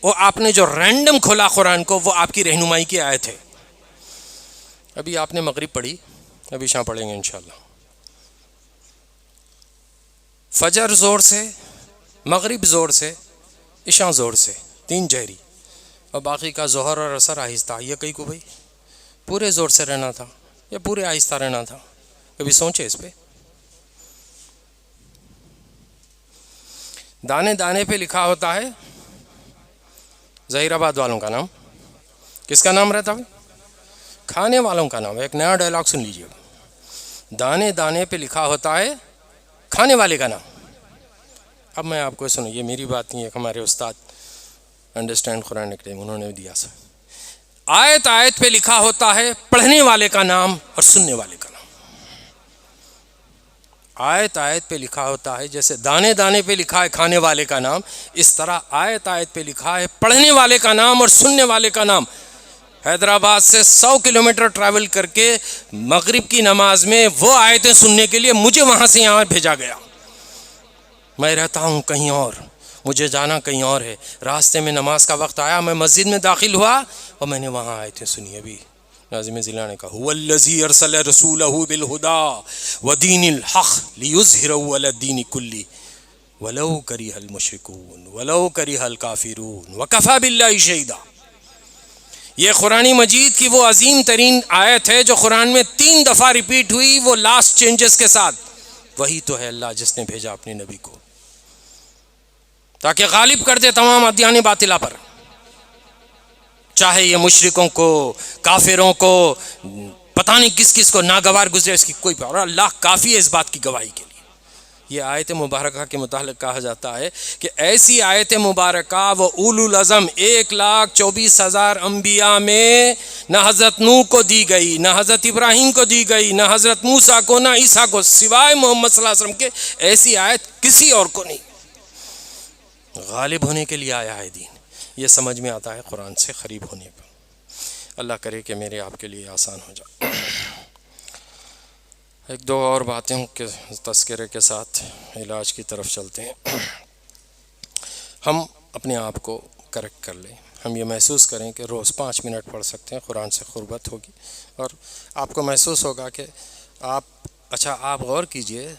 وہ آپ نے جو رینڈم کھولا قرآن کو, وہ آپ کی رہنمائی کی آیت ہے. ابھی آپ نے مغرب پڑھی, ابھی شام پڑھیں گے انشاءاللہ. فجر زور سے, مغرب زور سے, عشاء زور سے, 3 جہری, اور باقی کا ظہر اور عصر آہستہ. یہ کہیں کو بھائی پورے زور سے رہنا تھا یا پورے آہستہ رہنا تھا؟ کبھی سوچے اس پہ؟ دانے دانے پہ لکھا ہوتا ہے ظہیر آباد والوں کا نام. کس کا نام رہتا ہے؟ کھانے والوں کا نام. ایک نیا ڈائلاگ سن لیجیے. دانے دانے پہ لکھا ہوتا ہے کھانے والے کا نام. اب میں آپ کو سنوں, یہ میری بات نہیں ہے, ہمارے استاد انڈرسٹینڈ قرآن کریم انہوں نے دیا. آیت آیت پہ لکھا ہوتا ہے پڑھنے والے کا نام اور سننے والے کا نام. آیت آیت پہ لکھا ہوتا ہے جیسے دانے دانے پہ لکھا ہے کھانے والے کا نام, اس طرح آیت آیت پہ لکھا ہے پڑھنے والے کا نام اور سننے والے کا نام. حیدرآباد سے 100 کلومیٹر ٹریول کر کے مغرب کی نماز میں وہ آیتیں سننے کے لیے مجھے وہاں سے یہاں بھیجا گیا. میں رہتا ہوں کہیں اور, مجھے جانا کہیں اور ہے. راستے میں نماز کا وقت آیا, میں مسجد میں داخل ہوا اور میں نے وہاں آیتیں سنی. ابھی ناظم ضلع نے کہا هو الذی ارسل رسولہ بالہدی ودین الحق لیظہرہ علی الدین کلہ ولو کرہ المشرکون ولو کرہ الکافرون وکفی باللہ شہیدا. یہ قرآن مجید کی وہ عظیم ترین آیت ہے جو قرآن میں 3 دفعہ ریپیٹ ہوئی, وہ لاسٹ چینجز کے ساتھ. وہی تو ہے اللہ جس نے بھیجا اپنے نبی کو تاکہ غالب کر دے تمام ادیان باطلہ پر, چاہے یہ مشرکوں کو, کافروں کو, پتہ نہیں کس کس کو ناگوار گزرے, اس کی کوئی اور اللہ کافی ہے اس بات کی گواہی کے لیے. یہ آیت مبارکہ کے متعلق کہا جاتا ہے کہ ایسی آیت مبارکہ وہ اولو العزم 1,24,000 انبیاء میں نہ حضرت نوح کو دی گئی, نہ حضرت ابراہیم کو دی گئی, نہ حضرت موسیٰ کو, نہ عیسیٰ کو, سوائے محمد صلی اللہ علیہ وسلم کے ایسی آیت کسی اور کو نہیں. غالب ہونے کے لیے آیا ہے دین. یہ سمجھ میں آتا ہے قرآن سے قریب ہونے پر. اللہ کرے کہ میرے آپ کے لیے آسان ہو جائے. ایک دو اور باتیں کے تذکرے کے ساتھ علاج کی طرف چلتے ہیں. ہم اپنے آپ کو کریکٹ کر لیں. ہم یہ محسوس کریں کہ روز 5 منٹ پڑھ سکتے ہیں, قرآن سے قربت ہوگی اور آپ کو محسوس ہوگا کہ آپ غور کیجئے,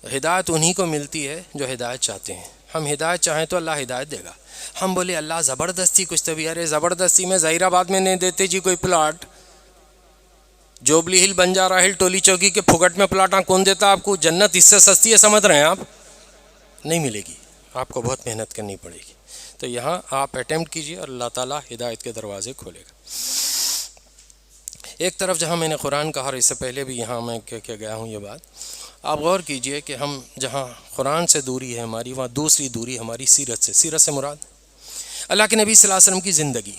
ہدایت انہی کو ملتی ہے جو ہدایت چاہتے ہیں. ہم ہدایت چاہیں تو اللہ ہدایت دے گا. ہم بولے اللہ زبردستی کچھ تو بھی, ارے زبردستی میں ظہیر آباد میں نہیں دیتے جی کوئی پلاٹ. جوبلی ہل, بنجارہ ہل, ٹولی چوکی کے پھگٹ میں پلاٹاں کون دیتا آپ کو؟ جنت اس سے سستی ہے سمجھ رہے ہیں آپ؟ نہیں ملے گی, آپ کو بہت محنت کرنی پڑے گی. تو یہاں آپ اٹیمپٹ کیجئے اور اللہ تعالیٰ ہدایت کے دروازے کھولے گا. ایک طرف جہاں میں نے قرآن کہا, اور اس سے پہلے بھی یہاں میں کہہ کے گیا ہوں یہ بات, آپ غور کیجئے کہ ہم جہاں قرآن سے دوری ہے ہماری، وہاں دوسری دوری ہماری سیرت سے مراد اللہ کے نبی صلی اللہ علیہ وسلم کی زندگی،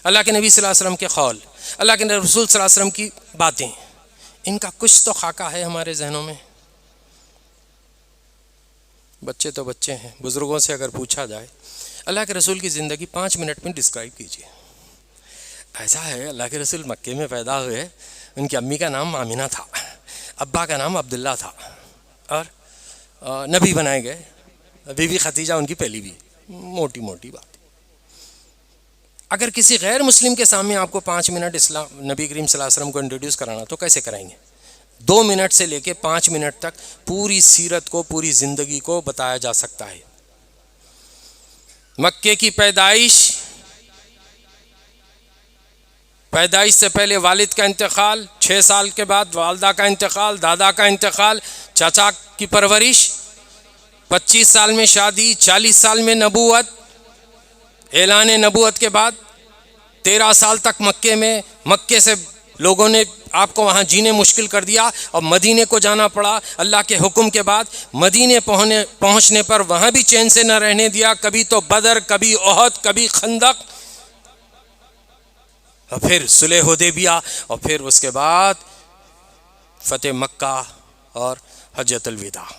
اللہ کے نبی صلی اللہ علیہ وسلم کے قول، اللہ کے رسول صلی اللہ علیہ وسلم کی باتیں، ان کا کچھ تو خاکہ ہے ہمارے ذہنوں میں۔ بچے تو بچے ہیں، بزرگوں سے اگر پوچھا جائے اللہ کے رسول کی زندگی 5 منٹ میں ڈسکرائب کیجیے۔ ایسا ہے اللہ کے رسول مکے میں پیدا ہوئے، ان کی امی کا نام آمینہ تھا، ابا کا نام عبداللہ تھا، اور نبی بنائے گئے، بی بی خدیجہ ان کی پہلی بھی، موٹی موٹی بات۔ اگر کسی غیر مسلم کے سامنے آپ کو 5 منٹ اسلام نبی کریم صلی اللہ علیہ وسلم کو انٹروڈیوس کرانا تو کیسے کرائیں گے؟ 2 منٹ سے لے کے 5 منٹ تک پوری سیرت کو، پوری زندگی کو بتایا جا سکتا ہے۔ مکے کی پیدائش سے پہلے والد کا انتقال، 6 سال کے بعد والدہ کا انتقال، دادا کا انتقال، چاچا کی پرورش، 25 سال میں شادی، 40 سال میں نبوت، اعلان نبوت کے بعد 13 سال تک مکے سے لوگوں نے آپ کو وہاں جینے مشکل کر دیا اور مدینے کو جانا پڑا اللہ کے حکم کے بعد۔ مدینے پہنچنے پر وہاں بھی چین سے نہ رہنے دیا، کبھی تو بدر، کبھی احد، کبھی خندق، اور پھر صلح حدیبیہ، اور پھر اس کے بعد فتح مکہ اور حجۃ الوداع۔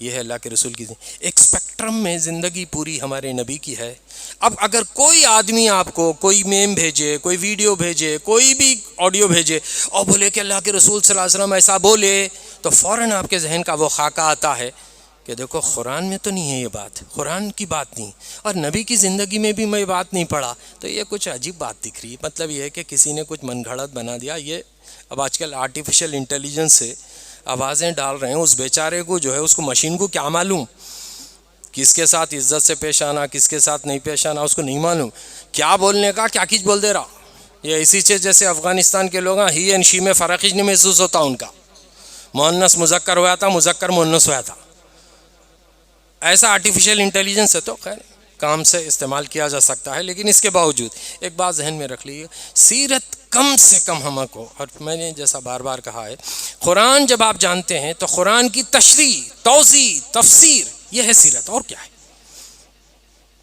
یہ ہے اللہ کے رسول کی ایک اسپیکٹرم میں زندگی پوری ہمارے نبی کی ہے۔ اب اگر کوئی آدمی آپ کو کوئی میم بھیجے، کوئی ویڈیو بھیجے، کوئی بھی آڈیو بھیجے اور بولے کہ اللہ کے رسول صلی اللہ علیہ وسلم ایسا بولے، تو فوراً آپ کے ذہن کا وہ خاکہ آتا ہے کہ دیکھو قرآن میں تو نہیں ہے یہ بات، قرآن کی بات نہیں، اور نبی کی زندگی میں بھی میں بات نہیں پڑھا، تو یہ کچھ عجیب بات دکھ رہی ہے۔ مطلب یہ ہے کہ کسی نے کچھ من گھڑت بنا دیا۔ یہ اب آج کل آرٹیفیشل انٹیلیجنس سے آوازیں ڈال رہے ہیں، اس بیچارے کو جو ہے، اس کو مشین کو کیا معلوم کس کے ساتھ عزت سے پیش آنا، کس کے ساتھ نہیں پیش آنا، اس کو نہیں معلوم کیا بولنے کا، کیا کچھ بول دے رہا۔ یہ اسی سے جیسے افغانستان کے لوگ ہی اینڈ شی میں فرق ہی نہیں محسوس ہوتا ان کا، مؤنث مذکر ہوا تھا، مذکر مؤنث ہوا تھا۔ ایسا آرٹیفیشل انٹیلیجنس ہے تو خیر کام سے استعمال کیا جا سکتا ہے، لیکن اس کے باوجود ایک بات ذہن میں رکھ لیجیے، سیرت کم سے کم ہم کو، اور میں نے جیسا بار بار کہا ہے، قرآن جب آپ جانتے ہیں تو قرآن کی تشریح، توضیح، تفسیر، یہ ہے سیرت، اور کیا ہے۔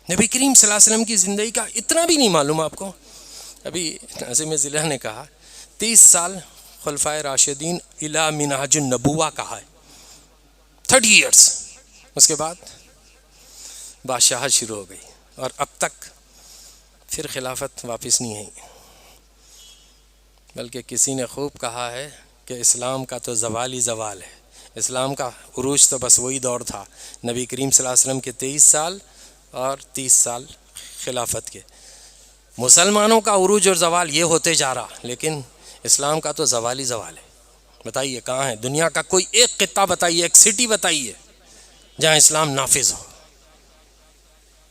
نبی کریم صلی اللہ علیہ وسلم کی زندگی کا اتنا بھی نہیں معلوم آپ کو۔ ابھی ناظم ضلع نے کہا 30 سال خلفائے راشدین الی منہاج النبوہ کہا ہے، 30 ایئرس، اس کے بعد بادشاہت شروع ہو گئی، اور اب تک پھر خلافت واپس نہیں آئی۔ بلکہ کسی نے خوب کہا ہے کہ اسلام کا تو زوال ہی زوال ہے، اسلام کا عروج تو بس وہی دور تھا نبی کریم صلی اللہ علیہ وسلم کے 23 سال اور 30 سال خلافت کے۔ مسلمانوں کا عروج اور زوال یہ ہوتے جا رہا، لیکن اسلام کا تو زوال ہی زوال ہے۔ بتائیے کہاں ہے دنیا کا کوئی ایک خطہ بتائیے، ایک سٹی بتائیے جہاں اسلام نافذ ہو،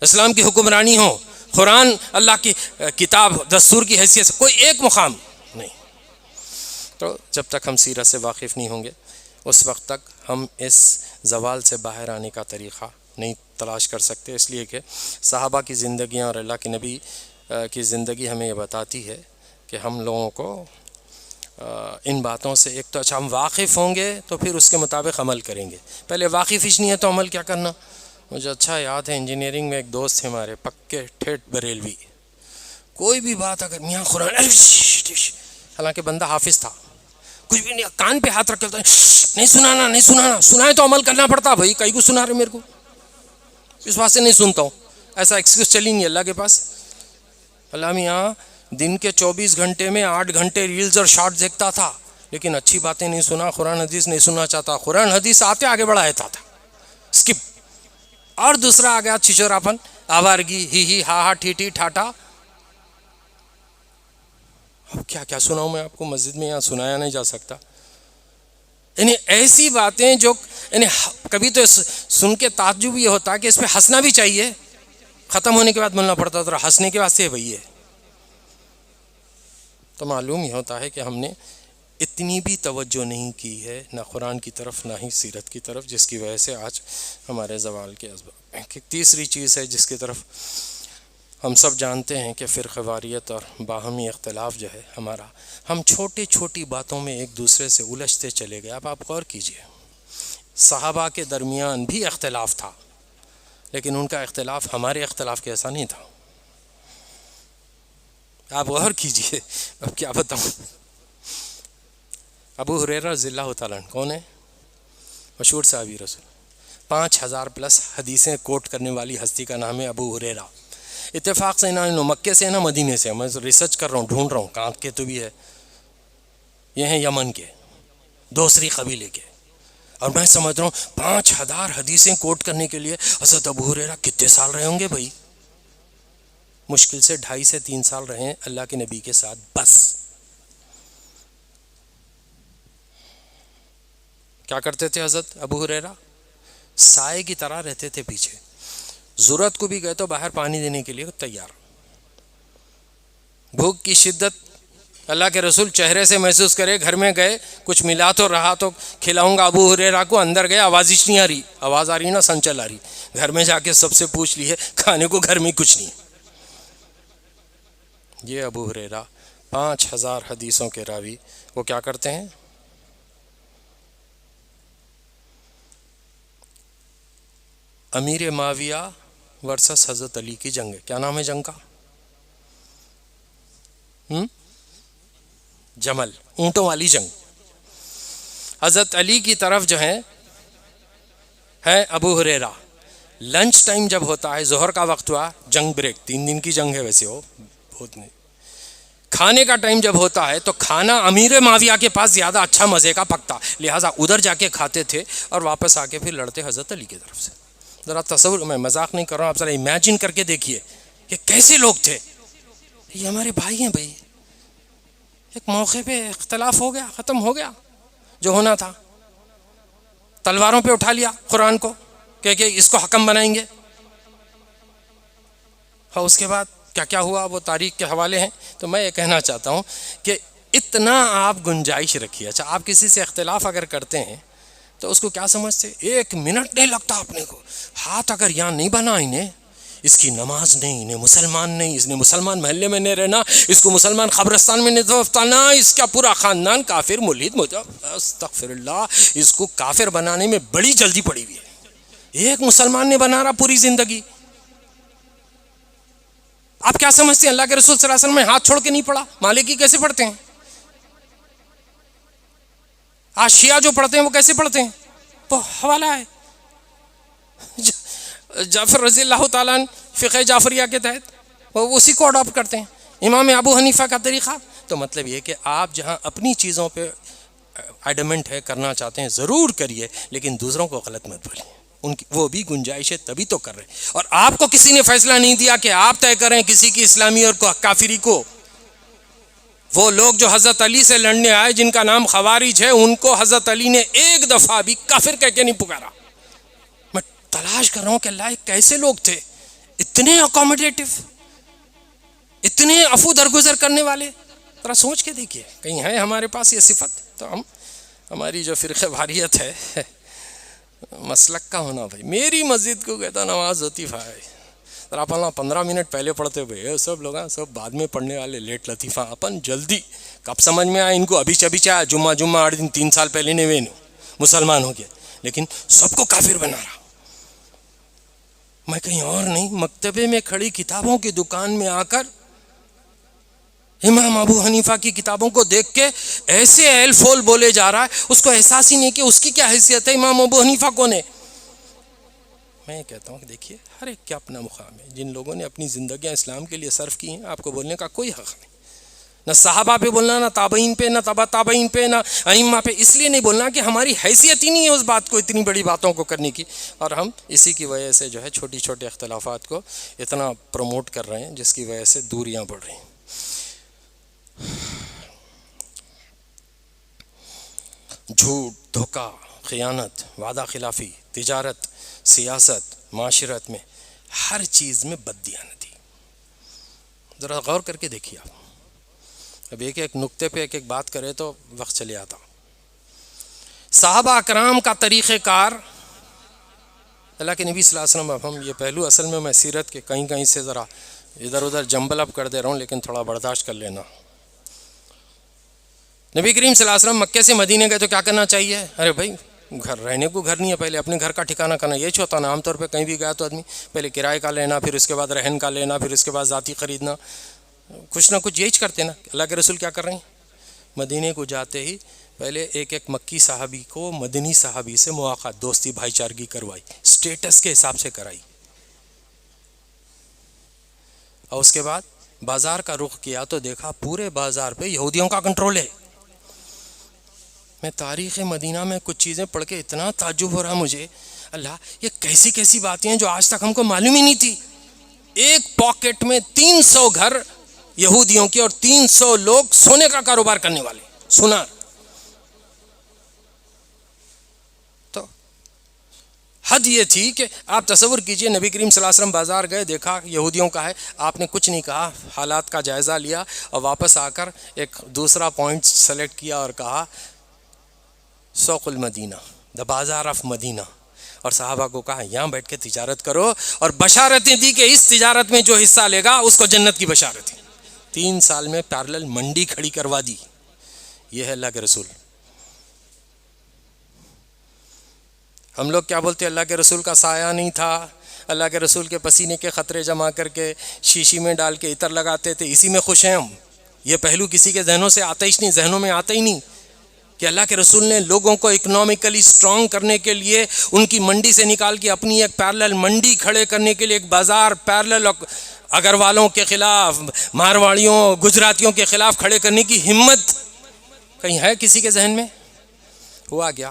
اسلام کی حکمرانی ہو، قرآن اللہ کی کتاب دستور کی حیثیت سے کوئی ایک مقام نہیں۔ تو جب تک ہم سیرت سے واقف نہیں ہوں گے اس وقت تک ہم اس زوال سے باہر آنے کا طریقہ نہیں تلاش کر سکتے، اس لیے کہ صحابہ کی زندگیاں اور اللہ کے نبی کی زندگی ہمیں یہ بتاتی ہے کہ ہم لوگوں کو ان باتوں سے ایک تو اچھا ہم واقف ہوں گے تو پھر اس کے مطابق عمل کریں گے، پہلے واقف ہی نہیں ہے تو عمل کیا کرنا۔ مجھے اچھا یاد ہے انجینئرنگ میں ایک دوست تھے ہمارے پکے ٹھیٹ بریلوی، کوئی بھی بات اگر میاں قرآن، حالانکہ بندہ حافظ تھا، کچھ بھی نہیں، کان پہ ہاتھ رکھ کے نہیں سنانا، نہیں سنانا، سنائے تو عمل کرنا پڑتا، بھائی کئی کو سنا رہے میرے کو، اس بات سے نہیں سنتا ہوں، ایسا ایکسکیوز چلی نہیں اللہ کے پاس۔ اللہ میاں دن کے 24 گھنٹے میں 8 گھنٹے ریلز اور شارٹ دیکھتا تھا، لیکن اچھی باتیں نہیں سنا، قرآن حدیث نہیں سننا چاہتا، قرآن حدیث آتے آگے بڑھا دیتا تھا، اسکپ۔ اور دوسرا آ گیا چھچوراپن، آوارگی، ہی ہا ہا ٹھی ٹھی ٹھاٹا۔ اب کیا کیا سناؤں میں آپ کو، مسجد میں یہاں سنایا نہیں جا سکتا۔ یعنی ایسی باتیں جو یعنی کبھی تو سن کے تعجب یہ ہوتا ہے کہ اس پہ ہنسنا بھی چاہیے، ختم ہونے کے بعد ملنا پڑتا تھا ہنسنے کے واسطے وہی ہے۔ تو معلوم یہ ہوتا ہے کہ ہم نے اتنی بھی توجہ نہیں کی ہے نہ قرآن کی طرف نہ ہی سیرت کی طرف، جس کی وجہ سے آج ہمارے زوال کے اسباب ہیں۔ تیسری چیز ہے جس کی طرف ہم سب جانتے ہیں کہ فرقہ واریت اور باہمی اختلاف جو ہے ہمارا، ہم چھوٹی چھوٹی باتوں میں ایک دوسرے سے الجھتے چلے گئے۔ اب آپ غور کیجئے، صحابہ کے درمیان بھی اختلاف تھا، لیکن ان کا اختلاف ہمارے اختلاف کے ایسا نہیں تھا. آپ غور کیجئے، اب کیا بتاؤں. ابو ہریرہ رضی اللہ تعالیٰ عنہ کون ہے؟ مشہور صحابی رسول، 5000+ حدیثیں کوٹ کرنے والی ہستی کا نام ہے ابو ہریرہ. اتفاق سے نہ مکے سے نہ مدینے سے، میں ریسرچ کر رہا ہوں، ڈھونڈ رہا ہوں کہاں کے تو بھی ہے. یہ ہیں یمن کے، دوسری قبیلے کے. اور میں سمجھ رہا ہوں 5000 حدیثیں کوٹ کرنے کے لیے حضرت ابو ہریرہ کتنے سال رہے ہوں گے بھائی؟ مشکل سے 2.5 سے 3 سال رہے ہیں اللہ کے نبی کے ساتھ بس. کیا کرتے تھے حضرت ابو ہریرہ؟ سائے کی طرح رہتے تھے پیچھے، ضرورت کو بھی گئے تو باہر پانی دینے کے لیے تیار. بھوک کی شدت اللہ کے رسول چہرے سے محسوس کرے، گھر میں گئے کچھ ملا تو رہا تو کھلاؤں گا ابو ہریرہ کو. اندر گئے آوازش نہیں آ رہی، آواز آ رہی نا سنچل آ رہی. گھر میں جا کے سب سے پوچھ لی ہے، کھانے کو گھر میں کچھ نہیں. یہ ابو ہریرہ 5000 حدیثوں کے راوی، وہ کیا کرتے ہیں؟ امیر معاویہ ورسس حضرت علی کی جنگ ہے. کیا نام ہے جنگ کا؟ جمل، اونٹوں والی جنگ. حضرت علی کی طرف جو ہے ابو ہریرہ. لنچ ٹائم جب ہوتا ہے، ظہر کا وقت ہوا، جنگ بریک، 3 دن کی جنگ ہے ویسے، وہ بہت نہیں. کھانے کا ٹائم جب ہوتا ہے تو کھانا امیر معاویہ کے پاس زیادہ اچھا مزے کا پکتا، لہٰذا ادھر جا کے کھاتے تھے اور واپس آ کے پھر لڑتے حضرت علی کی طرف سے. ذرا تصور، میں مذاق نہیں کر رہا ہوں، آپ ذرا امیجن کر کے دیکھیے کہ کیسے لوگ تھے. یہ ہمارے بھائی ہیں بھائی. ایک موقع پہ اختلاف ہو گیا، ختم ہو گیا جو ہونا تھا. تلواروں پہ اٹھا لیا قرآن کو کہ اس کو حکم بنائیں گے. اور اس کے بعد کیا کیا ہوا وہ تاریخ کے حوالے ہیں. تو میں یہ کہنا چاہتا ہوں کہ اتنا آپ گنجائش رکھیے. اچھا، آپ کسی سے اختلاف اگر کرتے ہیں تو اس کو کیا سمجھتے؟ 1 منٹ نہیں لگتا اپنے کو. ہاتھ اگر یہاں نہیں بنا انہیں، اس کی نماز نہیں، انہیں مسلمان نہیں، اس نے مسلمان محلے میں نہیں رہنا، اس کو مسلمان قبرستان میں نہیں دفنانا، اس کا پورا خاندان کافر ملحد استغفر اللہ، اس کو کافر بنانے میں بڑی جلدی پڑی ہوئی ہے. 1 مسلمان نے بنا رہا پوری زندگی. آپ کیا سمجھتے ہیں اللہ کے رسول صلی اللہ علیہ وسلم میں ہاتھ چھوڑ کے نہیں پڑا؟ مالکی کیسے پڑھتے ہیں؟ آج شیعہ جو پڑھتے ہیں وہ کیسے پڑھتے ہیں؟ وہ حوالہ ہے جعفر رضی اللہ تعالیٰ عنہ، فقہ جعفریہ کے تحت وہ اسی کو اڈاپٹ کرتے ہیں. امام ابو حنیفہ کا طریقہ. تو مطلب یہ کہ آپ جہاں اپنی چیزوں پہ ایڈمنٹ ہے، کرنا چاہتے ہیں ضرور کریے، لیکن دوسروں کو غلط مت بولیں. ان کی وہ بھی گنجائش ہے تبھی تو کر رہے ہیں. اور آپ کو کسی نے فیصلہ نہیں دیا کہ آپ طے کریں کسی کی اسلامی اور کافری کو. وہ لوگ جو حضرت علی سے لڑنے آئے جن کا نام خوارج ہے، ان کو حضرت علی نے ایک دفعہ بھی کافر کہہ کے نہیں پکارا. میں تلاش کر رہا ہوں کہ اللہ کیسے لوگ تھے، اتنے اکوموڈیٹو، اتنے عفو درگزر کرنے والے. ذرا سوچ کے دیکھیے کہیں ہے ہمارے پاس یہ صفت. تو ہماری جو فرقہ واریت ہے، مسلک کا ہونا بھائی. میری مسجد کو کہتا نماز ہوتی بھائی، ذرا اپنا 15 منٹ پہلے پڑھتے ہوئے، سب لوگ سب بعد میں پڑھنے والے لیٹ لطیفہ. اپن جلدی کب سمجھ میں آئے ان کو؟ ابھی چاہے جمعہ 8 دن 3 سال پہلے نے مسلمان ہو گیا، لیکن سب کو کافر بنا رہا. میں کہیں اور نہیں، مکتبے میں کھڑی کتابوں کی دکان میں آ کر امام ابو حنیفہ کی کتابوں کو دیکھ کے ایسے ایل فول بولے جا رہا ہے، اس کو احساس ہی نہیں کہ اس کی کیا حیثیت ہے، امام ابو حنیفہ کون ہے. میں یہ کہتا ہوں کہ دیکھیے ہر ایک کا اپنا مقام ہے. جن لوگوں نے اپنی زندگیاں اسلام کے لیے صرف کی ہیں، آپ کو بولنے کا کوئی حق نہیں. نہ صحابہ پہ بولنا، نہ تابعین پہ، نہ تبع تابعین پہ، نہ ائمہ پہ. اس لیے نہیں بولنا کہ ہماری حیثیت ہی نہیں ہے اس بات کو، اتنی بڑی باتوں کو کرنے کی. اور ہم اسی کی وجہ سے جو ہے چھوٹی چھوٹے اختلافات کو اتنا پروموٹ کر رہے ہیں، جس کی وجہ سے دوریاں بڑھ رہی ہیں. جھوٹ، دھوکہ، خیانت، وعدہ خلافی، تجارت، سیاست، معاشرت میں ہر چیز میں بددیانتی. ذرا غور کر کے دیکھیے آپ. اب ایک ایک نقطے پہ ایک ایک بات کرے تو وقت چلے آتا. صحابہ اکرام کا طریقہ کار، اللہ کے نبی صلی اللہ علیہ وسلم. اب ہم یہ پہلو اصل میں سیرت کے کہیں سے ذرا ادھر ادھر جمبل اپ کر دے رہا ہوں، لیکن تھوڑا برداشت کر لینا. نبی کریم صلی اللہ علیہ وسلم مکے سے مدینے گئے تو کیا کرنا چاہیے؟ ارے بھائی گھر رہنے کو گھر نہیں ہے، پہلے اپنے گھر کا ٹھکانہ کرنا. یہ ہوتا نا عام طور پہ کہیں بھی گیا تو آدمی پہلے کرائے کا لینا، پھر اس کے بعد رہن کا لینا، پھر اس کے بعد ذاتی خریدنا، کچھ نہ کچھ یہی کرتے نا. اللہ کے رسول کیا کر رہے ہیں؟ مدینے کو جاتے ہی پہلے ایک مکی صحابی کو مدنی صحابی سے مواقعات، دوستی بھائی چارگی کروائی، سٹیٹس کے حساب سے کرائی، اور اس کے بعد بازار کا رخ کیا تو دیکھا پورے بازار پہ یہودیوں کا کنٹرول ہے. میں تاریخ مدینہ میں کچھ چیزیں پڑھ کے اتنا تعجب ہو رہا مجھے، اللہ یہ کیسی کیسی باتیں ہیں جو آج تک ہم کو معلوم ہی نہیں تھی. ایک پاکٹ میں 300 گھر یہودیوں کے اور 300 لوگ سونے کا کاروبار کرنے والے، سنا. تو حد یہ تھی کہ آپ تصور کیجئے نبی کریم صلی اللہ علیہ وسلم بازار گئے، دیکھا یہودیوں کا ہے، آپ نے کچھ نہیں کہا، حالات کا جائزہ لیا اور واپس آ کر ایک دوسرا پوائنٹ سلیکٹ کیا اور کہا سوق المدینہ، دا بازار آف مدینہ، اور صحابہ کو کہا یہاں بیٹھ کے تجارت کرو، اور بشارتیں دی کہ اس تجارت میں جو حصہ لے گا اس کو جنت کی بشارتیں. 3 سال میں پیرلل منڈی کھڑی کروا دی. یہ ہے اللہ کے رسول. ہم لوگ کیا بولتے ہیں؟ اللہ کے رسول کا سایہ نہیں تھا، اللہ کے رسول کے پسینے کے قطرے جمع کر کے شیشی میں ڈال کے عطر لگاتے تھے، اسی میں خوش ہیں ہم. یہ پہلو کسی کے ذہنوں سے آتا ہی نہیں، ذہنوں میں آتا ہی نہیں کہ اللہ کے رسول نے لوگوں کو اکنامکلی سٹرونگ کرنے کے لیے ان کی منڈی سے نکال کے اپنی ایک پیرلل منڈی کھڑے کرنے کے لیے ایک بازار پیرلل اگروالوں کے خلاف، مارواڑیوں، گجراتیوں کے خلاف کھڑے کرنے کی ہمت کہیں ہے کسی کے ذہن میں؟ ہوا گیا.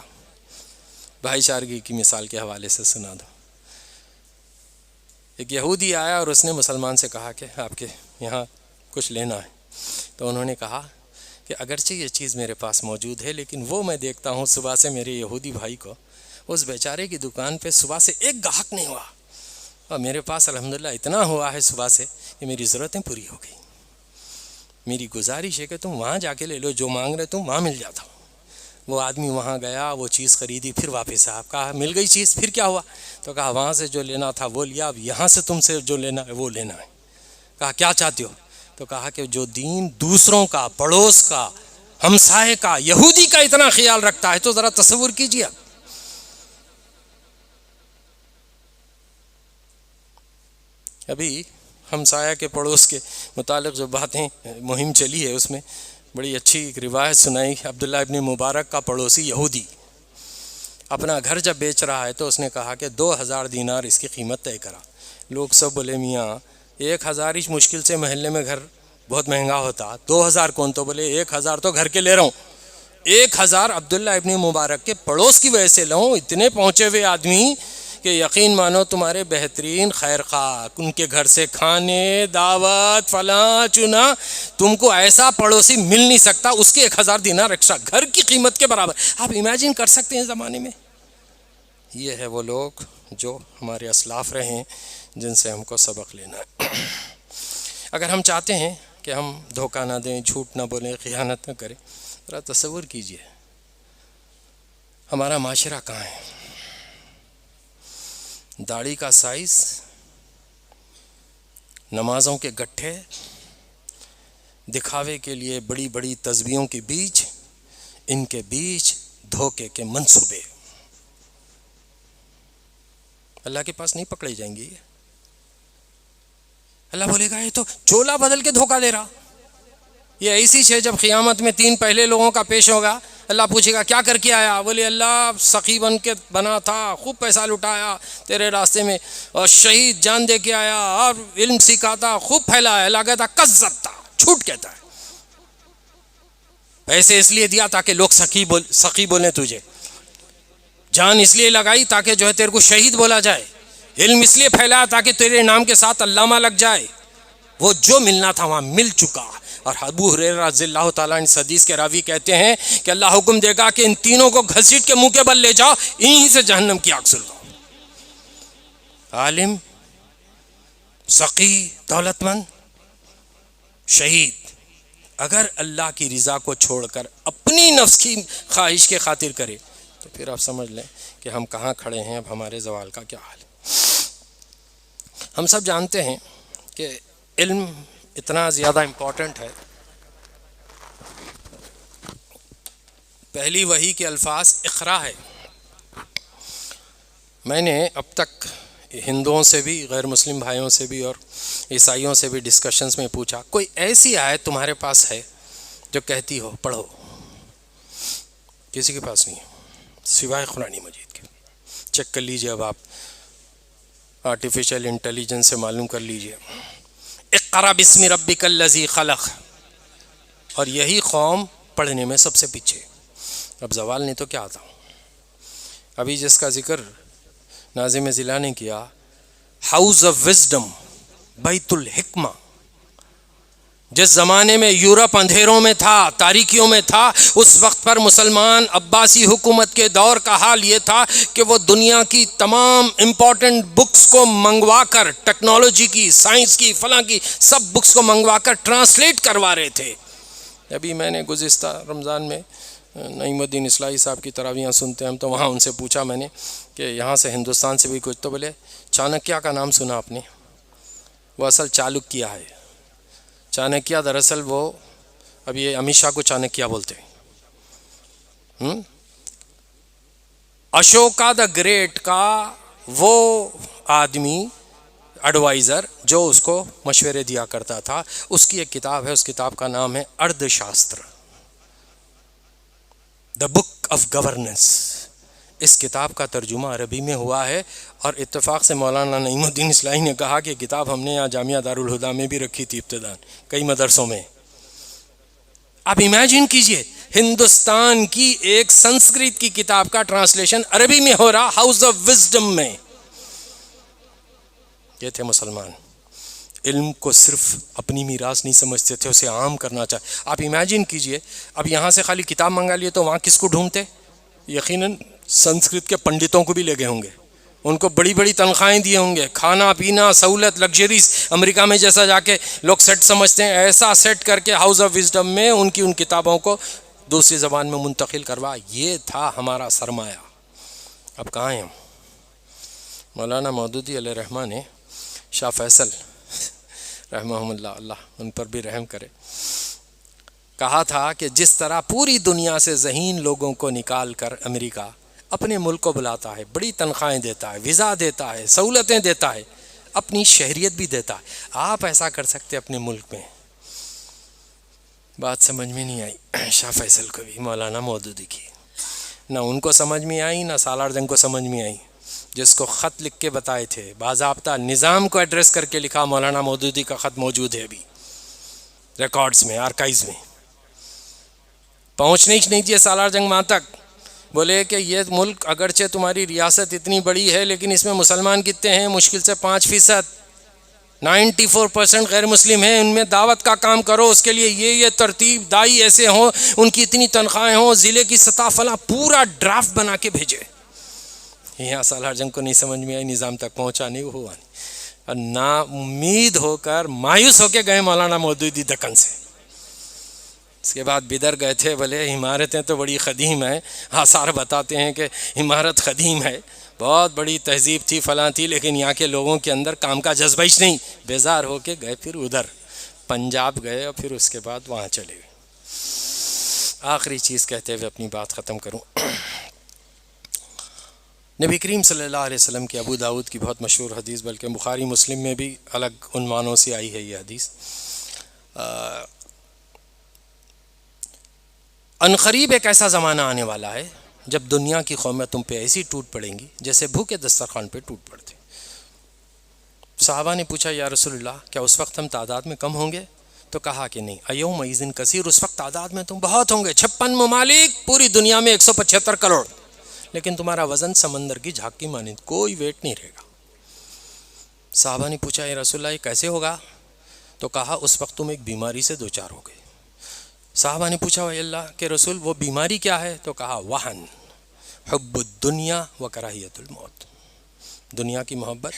بھائی چارگی کی مثال کے حوالے سے سنا دو. ایک یہودی آیا اور اس نے مسلمان سے کہا کہ آپ کے یہاں کچھ لینا ہے. تو انہوں نے کہا کہ اگرچہ یہ چیز میرے پاس موجود ہے، لیکن وہ میں دیکھتا ہوں صبح سے میرے یہودی بھائی کو اس بیچارے کی دکان پہ صبح سے ایک گاہک نہیں ہوا، اور میرے پاس الحمدللہ اتنا ہوا ہے صبح سے کہ میری ضرورتیں پوری ہو گئی. میری گزارش ہے کہ تم وہاں جا کے لے لو، جو مانگ رہے تم وہاں مل جاتا ہو. وہ آدمی وہاں گیا، وہ چیز خریدی، پھر واپس آیا. کہا مل گئی چیز، پھر کیا ہوا؟ تو کہا وہاں سے جو لینا تھا وہ لیا، اب یہاں سے تم سے جو لینا ہے وہ لینا ہے. کہا کیا چاہتے ہو؟ تو کہا کہ جو دین دوسروں کا، پڑوس کا، ہمسائے کا، یہودی کا اتنا خیال رکھتا ہے تو ذرا تصور کیجیے. ابھی ہمسایہ کے پڑوس کے متعلق جو باتیں مہم چلی ہے اس میں بڑی اچھی ایک روایت سنائی. عبداللہ ابن مبارک کا پڑوسی یہودی اپنا گھر جب بیچ رہا ہے تو اس نے کہا کہ 2000 دینار اس کی قیمت طے کرا. لوگ سب بولے میاں 1000 ہی مشکل سے محلے میں گھر بہت مہنگا ہوتا، 2000 کون؟ تو بولے 1000 تو گھر کے لے رہا ہوں، 1000 عبداللہ ابن مبارک کے پڑوس کی وجہ سے لوں. اتنے پہنچے ہوئے آدمی کہ یقین مانو تمہارے بہترین خیر خواہ، ان کے گھر سے کھانے، دعوت، فلاں چنا، تم کو ایسا پڑوسی مل نہیں سکتا، اس کے 1000 دینار ایکسٹرا گھر کی قیمت کے برابر. آپ امیجن کر سکتے ہیں زمانے میں. یہ ہے وہ لوگ جو ہمارے اسلاف رہے ہیں، جن سے ہم کو سبق لینا ہے. اگر ہم چاہتے ہیں کہ ہم دھوکہ نہ دیں، جھوٹ نہ بولیں، خیانت نہ کریں، ذرا تصور کیجئے ہمارا معاشرہ کہاں ہے. داڑھی کا سائز، نمازوں کے گٹھے، دکھاوے کے لیے بڑی بڑی تسبیحوں کے بیچ، ان کے بیچ دھوکے کے منصوبے. اللہ کے پاس نہیں پکڑے جائیں گے. اللہ بولے گا یہ تو چولا بدل کے دھوکہ دے رہا. یہ ایسی ہے جب قیامت میں 3 پہلے لوگوں کا پیش ہوگا، اللہ پوچھے گا کیا کر کے آیا؟ بولے اللہ سخی بن کے بنا تھا، خوب پیسہ لٹایا تیرے راستے میں، اور شہید جان دے کے آیا، اور علم سکھاتا، خوب پھیلایا. اللہ کہتا کذبتا، جھوٹ کہتا ہے. پیسے اس لیے دیا تاکہ لوگ سخی بولیں تجھے، جان اس لیے لگائی تاکہ جو ہے تیرے کو شہید بولا جائے، علم اس لیے پھیلایا تاکہ تیرے نام کے ساتھ علامہ لگ جائے. وہ جو ملنا تھا وہاں مل چکا. اور ابو ہریرہ رضی اللہ تعالیٰ عنہ حدیث کے راوی کہتے ہیں کہ اللہ حکم دے گا کہ ان تینوں کو گھسیٹ کے منہ کے بل لے جاؤ، انہی سے جہنم کی آگ سلگاؤ. عالم، سقی، دولت مند، شہید اگر اللہ کی رضا کو چھوڑ کر اپنی نفس کی خواہش کے خاطر کرے تو پھر آپ سمجھ لیں کہ ہم کہاں کھڑے ہیں. اب ہمارے زوال کا کیا حال ہے. ہم سب جانتے ہیں کہ علم اتنا زیادہ امپورٹنٹ ہے. پہلی وحی کے الفاظ اقرا ہے، میں نے اب تک ہندوؤں سے بھی، غیر مسلم بھائیوں سے بھی اور عیسائیوں سے بھی ڈسکشنز میں پوچھا، کوئی ایسی آیت تمہارے پاس ہے جو کہتی ہو پڑھو؟ کسی کے پاس نہیں سوائے قرآن مجید کے۔ چیک کر لیجئے، اب آپ آرٹیفیشل انٹیلیجنس سے معلوم کر لیجئے، اقرأ بسم ربک الذی خلق، اور یہی قوم پڑھنے میں سب سے پیچھے۔ اب زوال نہیں تو کیا آتا؟ ابھی جس کا ذکر ناظم ضلع نے کیا، ہاؤس آف وزڈم، بیت الحکمہ، جس زمانے میں یورپ اندھیروں میں تھا، تاریکیوں میں تھا، اس وقت پر مسلمان عباسی حکومت کے دور کا حال یہ تھا کہ وہ دنیا کی تمام امپورٹنٹ بکس کو منگوا کر، ٹیکنالوجی کی، سائنس کی، فلاں کی، سب بکس کو منگوا کر ٹرانسلیٹ کروا رہے تھے۔ ابھی میں نے گزشتہ رمضان میں نعیم الدین اصلاحی صاحب کی تراویحاں سنتے ہیں ہم، تو وہاں ان سے پوچھا میں نے کہ یہاں سے ہندوستان سے بھی کچھ، تو بولے چانکیہ کا نام سنا آپ نے؟ وہ اصل چالکیہ ہے۔ چانکیہ دراصل وہ، اب یہ امت شاہ کو چانکیہ بولتے ہیں، اشوکا دا گریٹ کا وہ آدمی، ایڈوائزر، جو اس کو مشورے دیا کرتا تھا، اس کی ایک کتاب ہے، اس کتاب کا نام ہے ارتھ شاستر، دا بک آف گورننس۔ اس کتاب کا ترجمہ عربی میں ہوا ہے، اور اتفاق سے مولانا نعیم الدین اصلاحی نے کہا کہ کتاب ہم نے یہاں جامعہ دارالہدیٰ میں بھی رکھی تھی ابتداً، کئی مدرسوں میں۔ آپ امیجن کیجئے ہندوستان کی ایک سنسکرت کی کتاب کا ٹرانسلیشن عربی میں ہو رہا، ہاؤس آف وزڈم میں۔ یہ تھے مسلمان، علم کو صرف اپنی میراث نہیں سمجھتے تھے، اسے عام کرنا چاہتے۔ آپ امیجن کیجئے اب یہاں سے خالی کتاب منگا لیے تو وہاں کس کو ڈھونڈتے؟ یقیناً سنسکرت کے پنڈتوں کو بھی لے گئے ہوں گے، ان کو بڑی بڑی تنخواہیں دیے ہوں گے، کھانا پینا، سہولت، لگژریز، امریکہ میں جیسا جا کے لوگ سیٹ سمجھتے ہیں، ایسا سیٹ کر کے ہاؤس آف وزڈم میں ان کی ان کتابوں کو دوسری زبان میں منتقل کروا۔ یہ تھا ہمارا سرمایہ۔ اب کہاں ہیں ہم؟ مولانا مودودی علیہ رحمہ نے شاہ فیصل رحمہم اللہ، اللہ ان پر بھی رحم کرے، کہا تھا کہ جس طرح پوری دنیا سے ذہین لوگوں کو نکال کر امریکہ اپنے ملک کو بلاتا ہے، بڑی تنخواہیں دیتا ہے، ویزا دیتا ہے، سہولتیں دیتا ہے، اپنی شہریت بھی دیتا ہے، آپ ایسا کر سکتے اپنے ملک میں؟ بات سمجھ میں نہیں آئی شاہ فیصل کو بھی، مولانا مودودی کی، نہ ان کو سمجھ میں آئی، نہ سالار جنگ کو سمجھ میں آئی، جس کو خط لکھ کے بتائے تھے، باضابطہ نظام کو ایڈریس کر کے لکھا، مولانا مودودی کا خط موجود ہے ابھی ریکارڈز میں، آرکائیوز میں۔ پہنچنے ہی نہیں دیے سالار جنگ وہاں تک، بولے کہ یہ ملک اگرچہ تمہاری ریاست اتنی بڑی ہے لیکن اس میں مسلمان کتنے ہیں؟ مشکل سے 5%، 94% غیر مسلم ہیں، ان میں دعوت کا کام کرو، اس کے لیے یہ ترتیب، دائی ایسے ہوں، ان کی اتنی تنخواہیں ہوں، ضلع کی سطح فلاں، پورا ڈرافٹ بنا کے بھیجے۔ یہاں سالار جنگ کو نہیں سمجھ میں آئی، نظام تک پہنچا نہیں، وہ ہوا نہیں، اور نا امید ہو کر مایوس ہو کے گئے مولانا مودودی دکن سے۔ اس کے بعد بدر گئے تھے، بولے عمارتیں تو بڑی قدیم ہیں، آثار بتاتے ہیں کہ عمارت قدیم ہے، بہت بڑی تہذیب تھی، فلاں تھی، لیکن یہاں کے لوگوں کے اندر کام کا جذبہ ہی نہیں۔ بیزار ہو کے گئے، پھر ادھر پنجاب گئے، اور پھر اس کے بعد وہاں چلے گئے۔ آخری چیز کہتے ہوئے اپنی بات ختم کروں، نبی کریم صلی اللہ علیہ وسلم کی ابو داؤد کی بہت مشہور حدیث، بلکہ بخاری مسلم میں بھی الگ عنوانوں سے آئی ہے یہ حدیث، عنقریب ایک ایسا زمانہ آنے والا ہے جب دنیا کی قومیں تم پہ ایسی ٹوٹ پڑیں گی جیسے بھوکے دسترخوان پہ ٹوٹ پڑتے۔ صحابہ نے پوچھا یا رسول اللہ کیا اس وقت ہم تعداد میں کم ہوں گے؟ تو کہا کہ نہیں، ایوم ایذن کثیر، اس وقت تعداد میں تم بہت ہوں گے، 56 ممالک، پوری دنیا میں 175 کروڑ، لیکن تمہارا وزن سمندر کی جھاگ کی مانند، کوئی ویٹ نہیں رہے گا۔ صحابہ نے پوچھا یا رسول اللہ یہ کیسے ہوگا؟ تو کہا اس وقت تم ایک بیماری سے دوچار ہو گئے۔ صحابہ نے پوچھا اے اللہ کے رسول وہ بیماری کیا ہے؟ تو کہا وہن، حب الدنیا و کراہیت الموت، دنیا کی محبت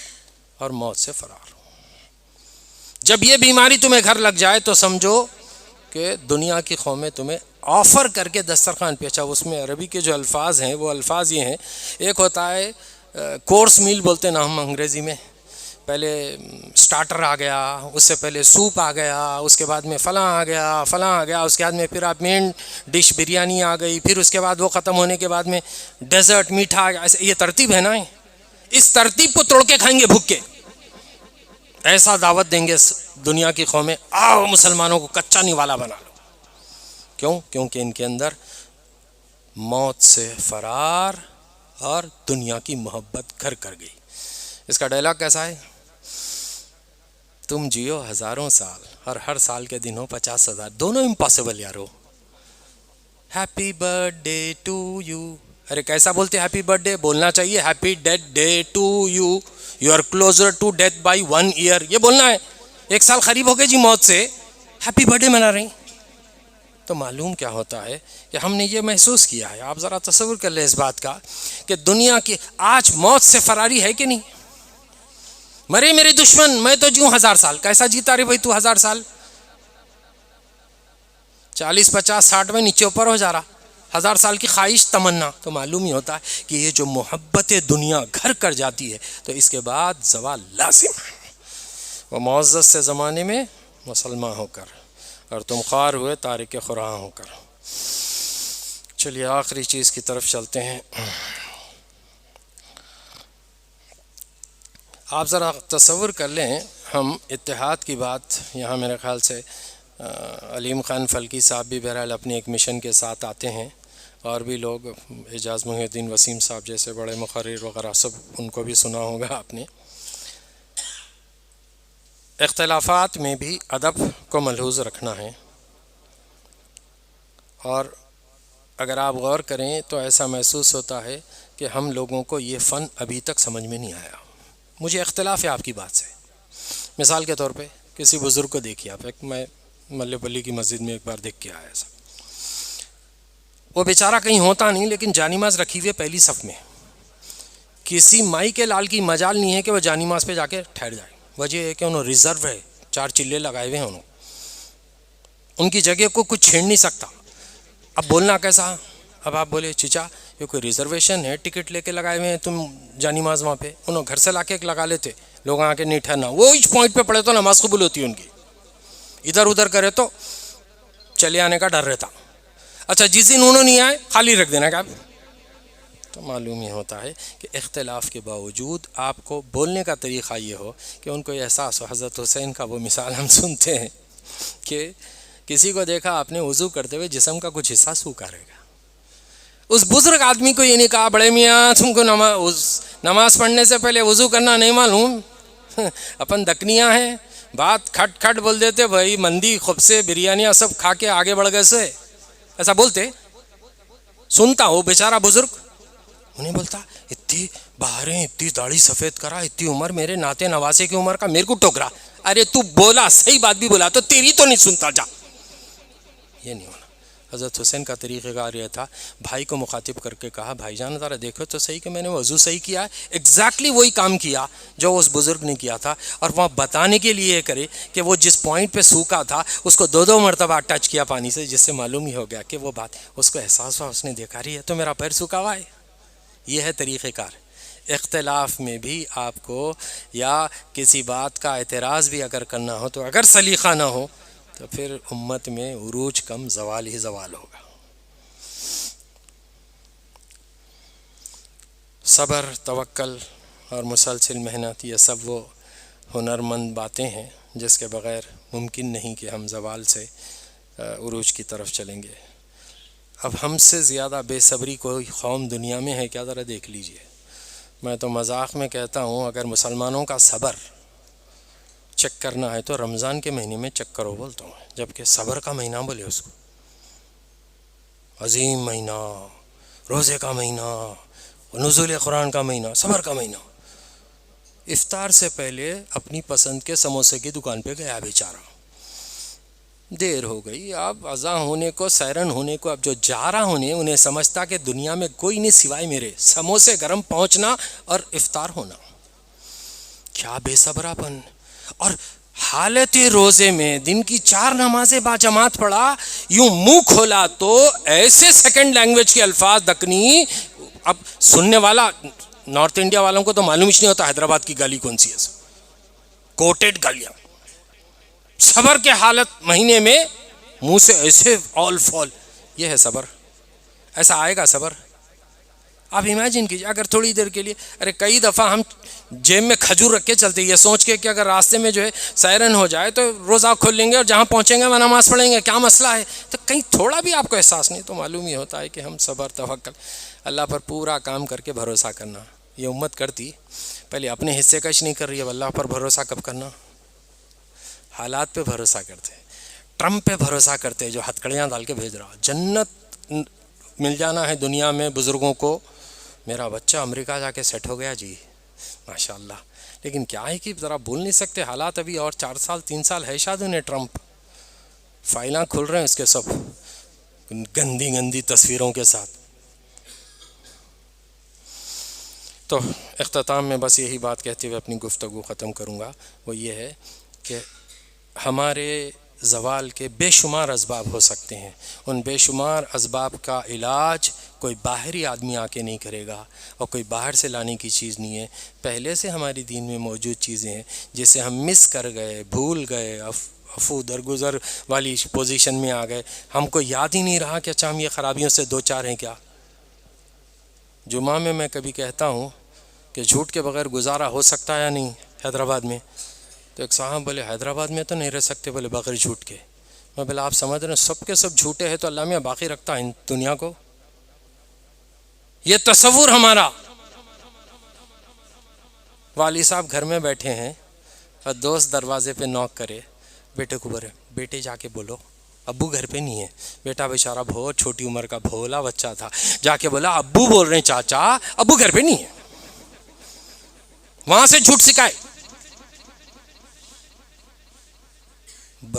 اور موت سے فرار۔ جب یہ بیماری تمہیں گھر لگ جائے تو سمجھو کہ دنیا کی قومیں تمہیں آفر کر کے دسترخوان پہ، اچھا اس میں عربی کے جو الفاظ ہیں وہ الفاظ یہ ہیں، ایک ہوتا ہے کورس میل بولتے ہیں نا ہم انگریزی میں، پہلے سٹارٹر آ گیا، اس سے پہلے سوپ آ گیا، اس کے بعد میں فلاں آ گیا، فلاں آ گیا، اس کے بعد میں پھر آپ مین ڈش بریانی آ گئی، پھر اس کے بعد وہ ختم ہونے کے بعد میں ڈیزرٹ میٹھا آ گیا، ایسے یہ ترتیب ہے نا۔ اس ترتیب کو توڑ کے کھائیں گے بھوک کے. ایسا دعوت دیں گے دنیا کی قومیں, آؤ مسلمانوں کو کچا نوالا بنا لو. کیوں؟ کیونکہ ان کے اندر موت سے فرار اور دنیا کی محبت گھر کر گئی. اس کا ڈائلاگ کیسا ہے؟ تم جیو ہزاروں سال اور ہر سال کے دن ہو 50,000. دونوں امپاسبل یارو. Happy birthday to you. ارے کیسا بولتے ہیپی برتھ ڈے؟ بولنا چاہیے happy death day to you, you are closer to death by 1 year. یہ بولنا ہے. 1 سال قریب ہو گئے جی موت سے, ہیپی برتھ ڈے منا رہے ہیں. تو معلوم کیا ہوتا ہے کہ ہم نے یہ محسوس کیا ہے. آپ ذرا تصور کر لیں اس بات کا کہ دنیا کی آج موت سے فراری ہے کہ نہیں. مرے میرے دشمن, میں تو جیوں 1000 سال. کیسا جیتا رے بھائی تو 1000 سال؟ 40 50 60 میں نیچے اوپر ہو جا رہا. 1000 سال کی خواہش تمنا. تو معلوم ہی ہوتا ہے کہ یہ جو محبت دنیا گھر کر جاتی ہے تو اس کے بعد زوال لازم ہے. وہ معزز سے زمانے میں مسلمان ہو کر اور تم خوار ہوئے تارک قرآن ہو کر. چلیے آخری چیز کی طرف چلتے ہیں. آپ ذرا تصور کر لیں, ہم اتحاد کی بات یہاں میرے خیال سے علیم خان فلکی صاحب بھی بہرحال اپنے ایک مشن کے ساتھ آتے ہیں, اور بھی لوگ, اعجاز محی الدین وسیم صاحب جیسے بڑے مقرر وغیرہ, سب ان کو بھی سنا ہوگا آپ نے. اختلافات میں بھی ادب کو ملحوظ رکھنا ہے, اور اگر آپ غور کریں تو ایسا محسوس ہوتا ہے کہ ہم لوگوں کو یہ فن ابھی تک سمجھ میں نہیں آیا. مجھے اختلاف ہے آپ کی بات سے. مثال کے طور پہ کسی بزرگ کو دیکھیے آپ. ایک میں ملے پلی کی مسجد میں ایک بار دیکھ کے آیا ایسا. وہ بیچارہ کہیں ہوتا نہیں لیکن جانماز رکھی ہوئی ہے پہلی صف میں. کسی مائی کے لال کی مجال نہیں ہے کہ وہ جانماز پہ جا کے ٹھہر جائے. وجہ ہے کہ انہوں ریزرو ہے, 4 چلے لگائے ہوئے ہیں انہوں. ان کی جگہ کو کچھ چھیڑ نہیں سکتا. اب بولنا کیسا؟ اب آپ بولے چچا یہ کوئی ریزرویشن ہے, ٹکٹ لے کے لگائے ہوئے ہیں تم جانماز وہاں پہ. انہوں گھر سے لا کے ایک لگا لیتے, لوگ آ کے نہیں ٹھہرنا. وہ اس پوائنٹ پہ پڑے تو نماز قبول ہوتی ہے ان کی. ادھر ادھر کرے تو چلے آنے کا ڈر رہتا. اچھا جس دن انہوں نہیں آئے خالی رکھ دینا. کیا تو معلوم یہ ہوتا ہے کہ اختلاف کے باوجود آپ کو بولنے کا طریقہ یہ ہو کہ ان کو احساس ہو. حضرت حسین کا وہ مثال ہم سنتے ہیں کہ کسی کو دیکھا آپ نے وضو کرتے ہوئے جسم کا کچھ حصہ سوکھا رہے گا. اس بزرگ آدمی کو یہ نہیں کہا بڑے میاں تم کو نماز پڑھنے سے پہلے وضو کرنا نہیں معلوم. اپن دکنیاں ہیں, بات کھٹ کھٹ بول دیتے, بھائی مندی خبسے بریانیاں سب کھا کے آگے بڑھ گئے سے ایسا بولتے. سنتا ہو بیچارہ بزرگ, انہیں بولتا اتنی بہاریں, اتنی داڑھی سفید کرا, اتنی عمر, میرے ناتے نواسے کی عمر کا, میرے کو ٹوکرا. ارے تو بولا صحیح بات بھی بولا تو تیری تو نہیں سنتا, جا. یہ نہیں ہونا. حضرت حسین کا طریقہ کار یہ تھا, بھائی کو مخاطب کر کے کہا بھائی جان ذرا دیکھو تو صحیح کہ میں نے وضو صحیح کیا ہے. ایگزیکٹلی وہی کام کیا جو اس بزرگ نے کیا تھا, اور وہاں بتانے کے لیے کرے کہ وہ جس پوائنٹ پہ سوکھا تھا اس کو 2 مرتبہ ٹچ کیا پانی سے, جس سے معلوم ہی ہو گیا کہ وہ بات اس کو احساس ہوا, اس نے دیکھا رہی ہے تو میرا پیر سوکھا ہوا ہے. یہ ہے طریقہ کار. اختلاف میں بھی آپ کو یا کسی بات کا اعتراض بھی اگر کرنا ہو تو اگر سلیقہ نہ ہو تو پھر امت میں عروج کم, زوال ہی زوال ہوگا. صبر, توکل اور مسلسل محنت, یہ سب وہ ہنرمند باتیں ہیں جس کے بغیر ممکن نہیں کہ ہم زوال سے عروج کی طرف چلیں گے. اب ہم سے زیادہ بے صبری کوئی قوم دنیا میں ہے کیا؟ ذرا دیکھ لیجئے. میں تو مذاق میں کہتا ہوں اگر مسلمانوں کا صبر چیک کرنا ہے تو رمضان کے مہینے میں چیک کرو بولتا ہوں, جبکہ صبر کا مہینہ بولے اس کو. عظیم مہینہ, روزے کا مہینہ, نزول قرآن کا مہینہ, صبر کا مہینہ. افطار سے پہلے اپنی پسند کے سموسے کی دکان پہ گیا بیچارہ, دیر ہو گئی, اب اذان ہونے کو, سیرن ہونے کو, اب جو جا رہا ہونے انہیں سمجھتا کہ دنیا میں کوئی نہیں سوائے میرے, سموسے گرم پہنچنا اور افطار ہونا. کیا بے صبرا پن. اور حالت روزے میں دن کی 4 نمازیں با جماعت پڑھا, یوں منہ کھولا تو ایسے سیکنڈ لینگویج کے الفاظ دکنی. اب سننے والا نارتھ انڈیا والوں کو تو معلوم ہی نہیں ہوتا حیدرآباد کی گالی کون سی ہے, کوٹیڈ گالیاں. صبر کے حالت مہینے میں منہ سے ایسے آل فال. یہ ہے صبر. ایسا آئے گا صبر؟ آپ امیجن کیجیے اگر تھوڑی دیر کے لیے، ارے کئی دفعہ ہم جیب میں کھجور رکھ کے چلتے یہ سوچ کے کہ اگر راستے میں جو ہے سائرن ہو جائے تو روزہ کھول لیں گے اور جہاں پہنچیں گے وہاں نماز پڑھیں گے، کیا مسئلہ ہے؟ تو کہیں تھوڑا بھی آپ کو احساس نہیں، تو معلوم ہی ہوتا ہے کہ ہم صبر توکل اللہ پر پورا کام کر کے بھروسہ کرنا یہ امت کرتی، پہلے اپنے حصے کا نہیں کر رہی ہے، اللہ پر بھروسہ کب کرنا؟ حالات پہ بھروسہ کرتے، ٹرمپ پہ بھروسہ کرتے جو ہتھکڑیاں ڈال کے بھیج رہا، جنت مل جانا ہے دنیا میں بزرگوں کو، میرا بچہ امریکہ جا کے سیٹ ہو گیا جی ماشاء اللہ، لیکن کیا ہے کہ ذرا بول نہیں سکتے، حالات ابھی اور 4 سال 3 سال ہے شاید انہیں، ٹرمپ فائلاں کھل رہے ہیں اس کے سب گندی گندی تصویروں کے ساتھ۔ تو اختتام میں بس یہی بات کہتے ہوئے اپنی گفتگو ختم کروں گا، وہ یہ ہے کہ ہمارے زوال کے بے شمار اسباب ہو سکتے ہیں، ان بے شمار اسباب کا علاج کوئی باہری آدمی آ کے نہیں کرے گا اور کوئی باہر سے لانے کی چیز نہیں ہے، پہلے سے ہماری دین میں موجود چیزیں ہیں جسے ہم مس کر گئے، بھول گئے، افو درگزر والی پوزیشن میں آ گئے، ہم کو یاد ہی نہیں رہا کہ اچھا ہم یہ خرابیوں سے دو چار ہیں کیا۔ جمعہ میں کبھی کہتا ہوں کہ جھوٹ کے بغیر گزارا ہو سکتا ہے یا نہیں حیدرآباد میں، تو ایک صاحب بولے حیدرآباد میں تو نہیں رہ سکتے، بولے بغیر جھوٹ کے۔ میں بولا آپ سمجھ رہے ہیں سب کے سب جھوٹے ہیں تو اللہ میاں باقی رکھتا ہے دنیا کو؟ یہ تصور ہمارا۔ والد صاحب گھر میں بیٹھے ہیں اور دوست دروازے پہ نوک کرے، بیٹے کو بولے بیٹے جا کے بولو ابو گھر پہ نہیں ہے، بیٹا بیچارہ بہت چھوٹی عمر کا بھولا بچہ تھا، جا کے بولا ابو بول رہے ہیں چاچا ابو گھر پہ نہیں ہے، وہاں سے جھوٹ سکھائے۔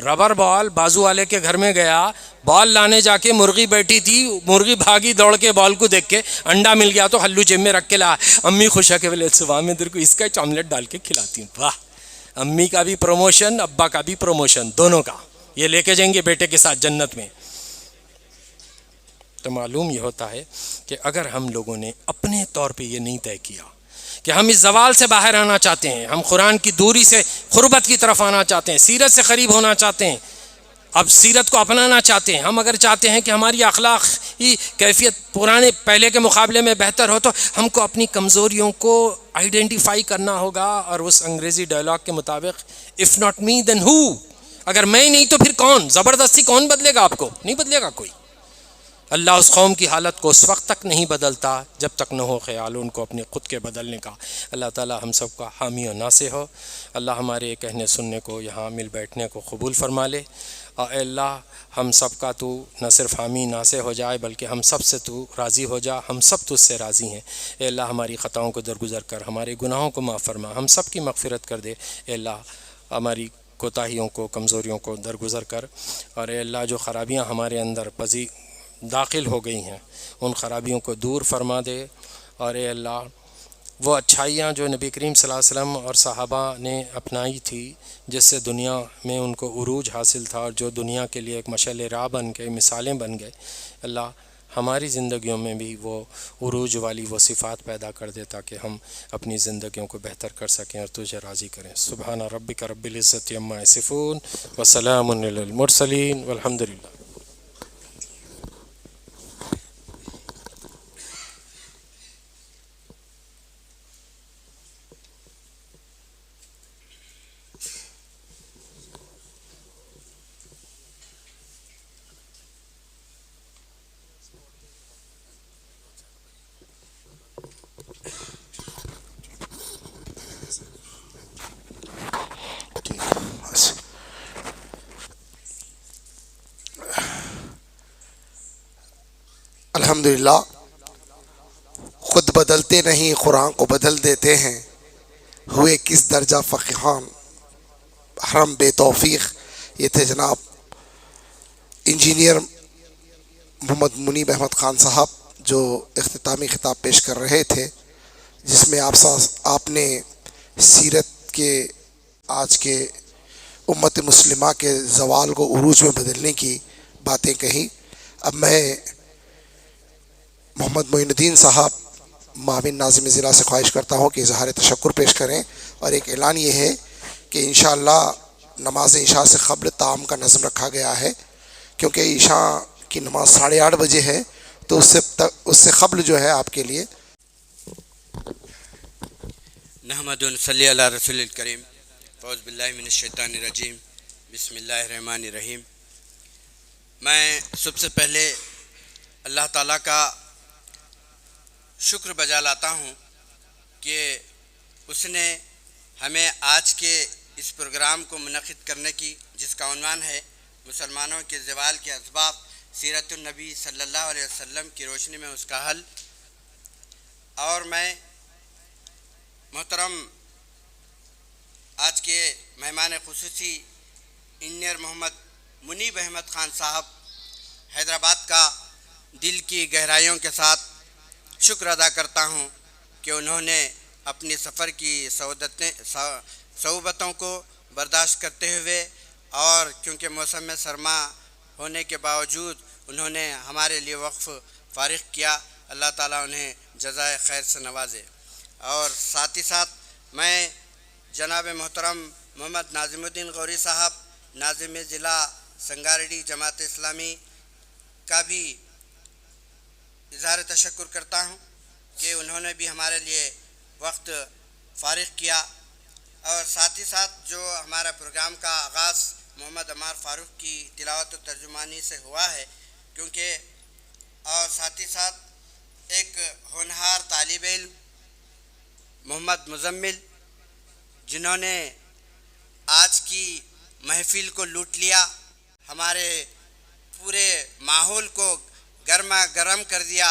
ربر بال بازو والے کے گھر میں گیا، بال لانے جا کے مرغی بیٹھی تھی، مرغی بھاگی دوڑ کے بال کو دیکھ کے، انڈا مل گیا تو ہلو جیب میں رکھ کے لا، امی خوش ہے کہ بولے صبح میں تیرے کو اس کا آملیٹ ڈال کے کھلاتی ہوں۔ واہ، امی کا بھی پروموشن ابا کا بھی پروموشن، دونوں کا، یہ لے کے جائیں گے بیٹے کے ساتھ جنت میں۔ تو معلوم یہ ہوتا ہے کہ اگر ہم لوگوں نے اپنے طور پہ یہ نہیں طے کیا کہ ہم اس زوال سے باہر آنا چاہتے ہیں، ہم قرآن کی دوری سے قربت کی طرف آنا چاہتے ہیں، سیرت سے قریب ہونا چاہتے ہیں، اب سیرت کو اپنانا چاہتے ہیں، ہم اگر چاہتے ہیں کہ ہماری اخلاقی کیفیت پرانے پہلے کے مقابلے میں بہتر ہو، تو ہم کو اپنی کمزوریوں کو آئیڈینٹیفائی کرنا ہوگا، اور اس انگریزی ڈائلاگ کے مطابق اف ناٹ می دین ہو، اگر میں نہیں تو پھر کون؟ زبردستی کون بدلے گا آپ کو؟ نہیں بدلے گا کوئی۔ اللہ اس قوم کی حالت کو اس وقت تک نہیں بدلتا جب تک نہ ہو خیال ان کو اپنے خود کے بدلنے کا۔ اللہ تعالی ہم سب کا حامی و ناصر ہو، اللہ ہمارے کہنے سننے کو یہاں مل بیٹھنے کو قبول فرما لے، اور اے اللہ ہم سب کا تو نہ صرف حامی ناصر ہو جائے بلکہ ہم سب سے تو راضی ہو جا، ہم سب تجھ سے راضی ہیں۔ اے اللہ ہماری خطاؤں کو درگزر کر، ہمارے گناہوں کو معاف فرما، ہم سب کی مغفرت کر دے۔ اے اللہ ہماری کوتاہیوں کو کمزوریوں کو درگزر کر، اور اے اللہ جو خرابیاں ہمارے اندر داخل ہو گئی ہیں ان خرابیوں کو دور فرما دے، اور اے اللہ وہ اچھائیاں جو نبی کریم صلی اللہ علیہ وسلم اور صحابہ نے اپنائی تھی جس سے دنیا میں ان کو عروج حاصل تھا، اور جو دنیا کے لیے ایک مشعل راہ بن گئے، مثالیں بن گئے، اللہ ہماری زندگیوں میں بھی وہ عروج والی وہ صفات پیدا کر دے تاکہ ہم اپنی زندگیوں کو بہتر کر سکیں اور تجھے راضی کریں۔ سبحان ربک رب العزت عما یصفون وسلام علی المرسلین والحمد للہ۔ الحمدللہ خود بدلتے نہیں قرآن کو بدل دیتے ہیں، ہوئے کس درجہ فقیہان حرم بے توفیق۔ یہ تھے جناب انجینئر محمد منیب احمد خان صاحب جو اختتامی خطاب پیش کر رہے تھے، جس میں آپ نے سیرت کے آج کے امت مسلمہ کے زوال کو عروج میں بدلنے کی باتیں کہیں۔ اب میں محمد معین الدین صاحب معاون ناظم ضلع سے خواہش کرتا ہوں کہ اظہار تشکر پیش کریں، اور ایک اعلان یہ ہے کہ انشاءاللہ نماز عشاء سے قبل طعام کا نظم رکھا گیا ہے، کیونکہ عشاء کی نماز 8:30 بجے ہے، تو اس سے قبل جو ہے آپ کے لیے نحمد صلی علی رسول الکریم فوز باللہ من الشیطان الرجیم بسم اللہ الرحمن الرحیم۔ میں سب سے پہلے اللہ تعالیٰ کا شکر بجا لاتا ہوں کہ اس نے ہمیں آج کے اس پروگرام کو منعقد کرنے کی، جس کا عنوان ہے مسلمانوں کے زوال کے اسباب، سیرت النبی صلی اللہ علیہ وسلم کی روشنی میں اس کا حل، اور میں محترم آج کے مہمان خصوصی انجینئر محمد منیب احمد خان صاحب حیدرآباد کا دل کی گہرائیوں کے ساتھ شکر ادا کرتا ہوں کہ انہوں نے اپنی سفر کی صعوبتوں کو برداشت کرتے ہوئے، اور کیونکہ موسم سرما ہونے کے باوجود انہوں نے ہمارے لیے وقف فارغ کیا، اللہ تعالیٰ انہیں جزائے خیر سے نوازے۔ اور ساتھ ہی ساتھ میں جناب محترم محمد ناظم الدین غوری صاحب، ناظم ضلع سنگاریڈی جماعت اسلامی کا بھی اظہار تشکر کرتا ہوں کہ انہوں نے بھی ہمارے لیے وقت فارغ کیا، اور ساتھ ہی ساتھ جو ہمارا پروگرام کا آغاز محمد عمار فاروق کی تلاوت و ترجمانی سے ہوا ہے، کیونکہ اور ساتھ ہی ساتھ ایک ہونہار طالب علم محمد مزمل، جنہوں نے آج کی محفل کو لوٹ لیا، ہمارے پورے ماحول کو گرما گرم کر دیا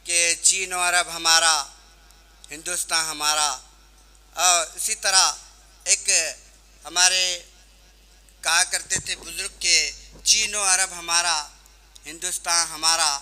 کہ چین و عرب ہمارا، ہندوستان ہمارا۔ اور اسی طرح ایک ہمارے کہا کرتے تھے بزرگ کہ چین و عرب ہمارا، ہندوستان ہمارا،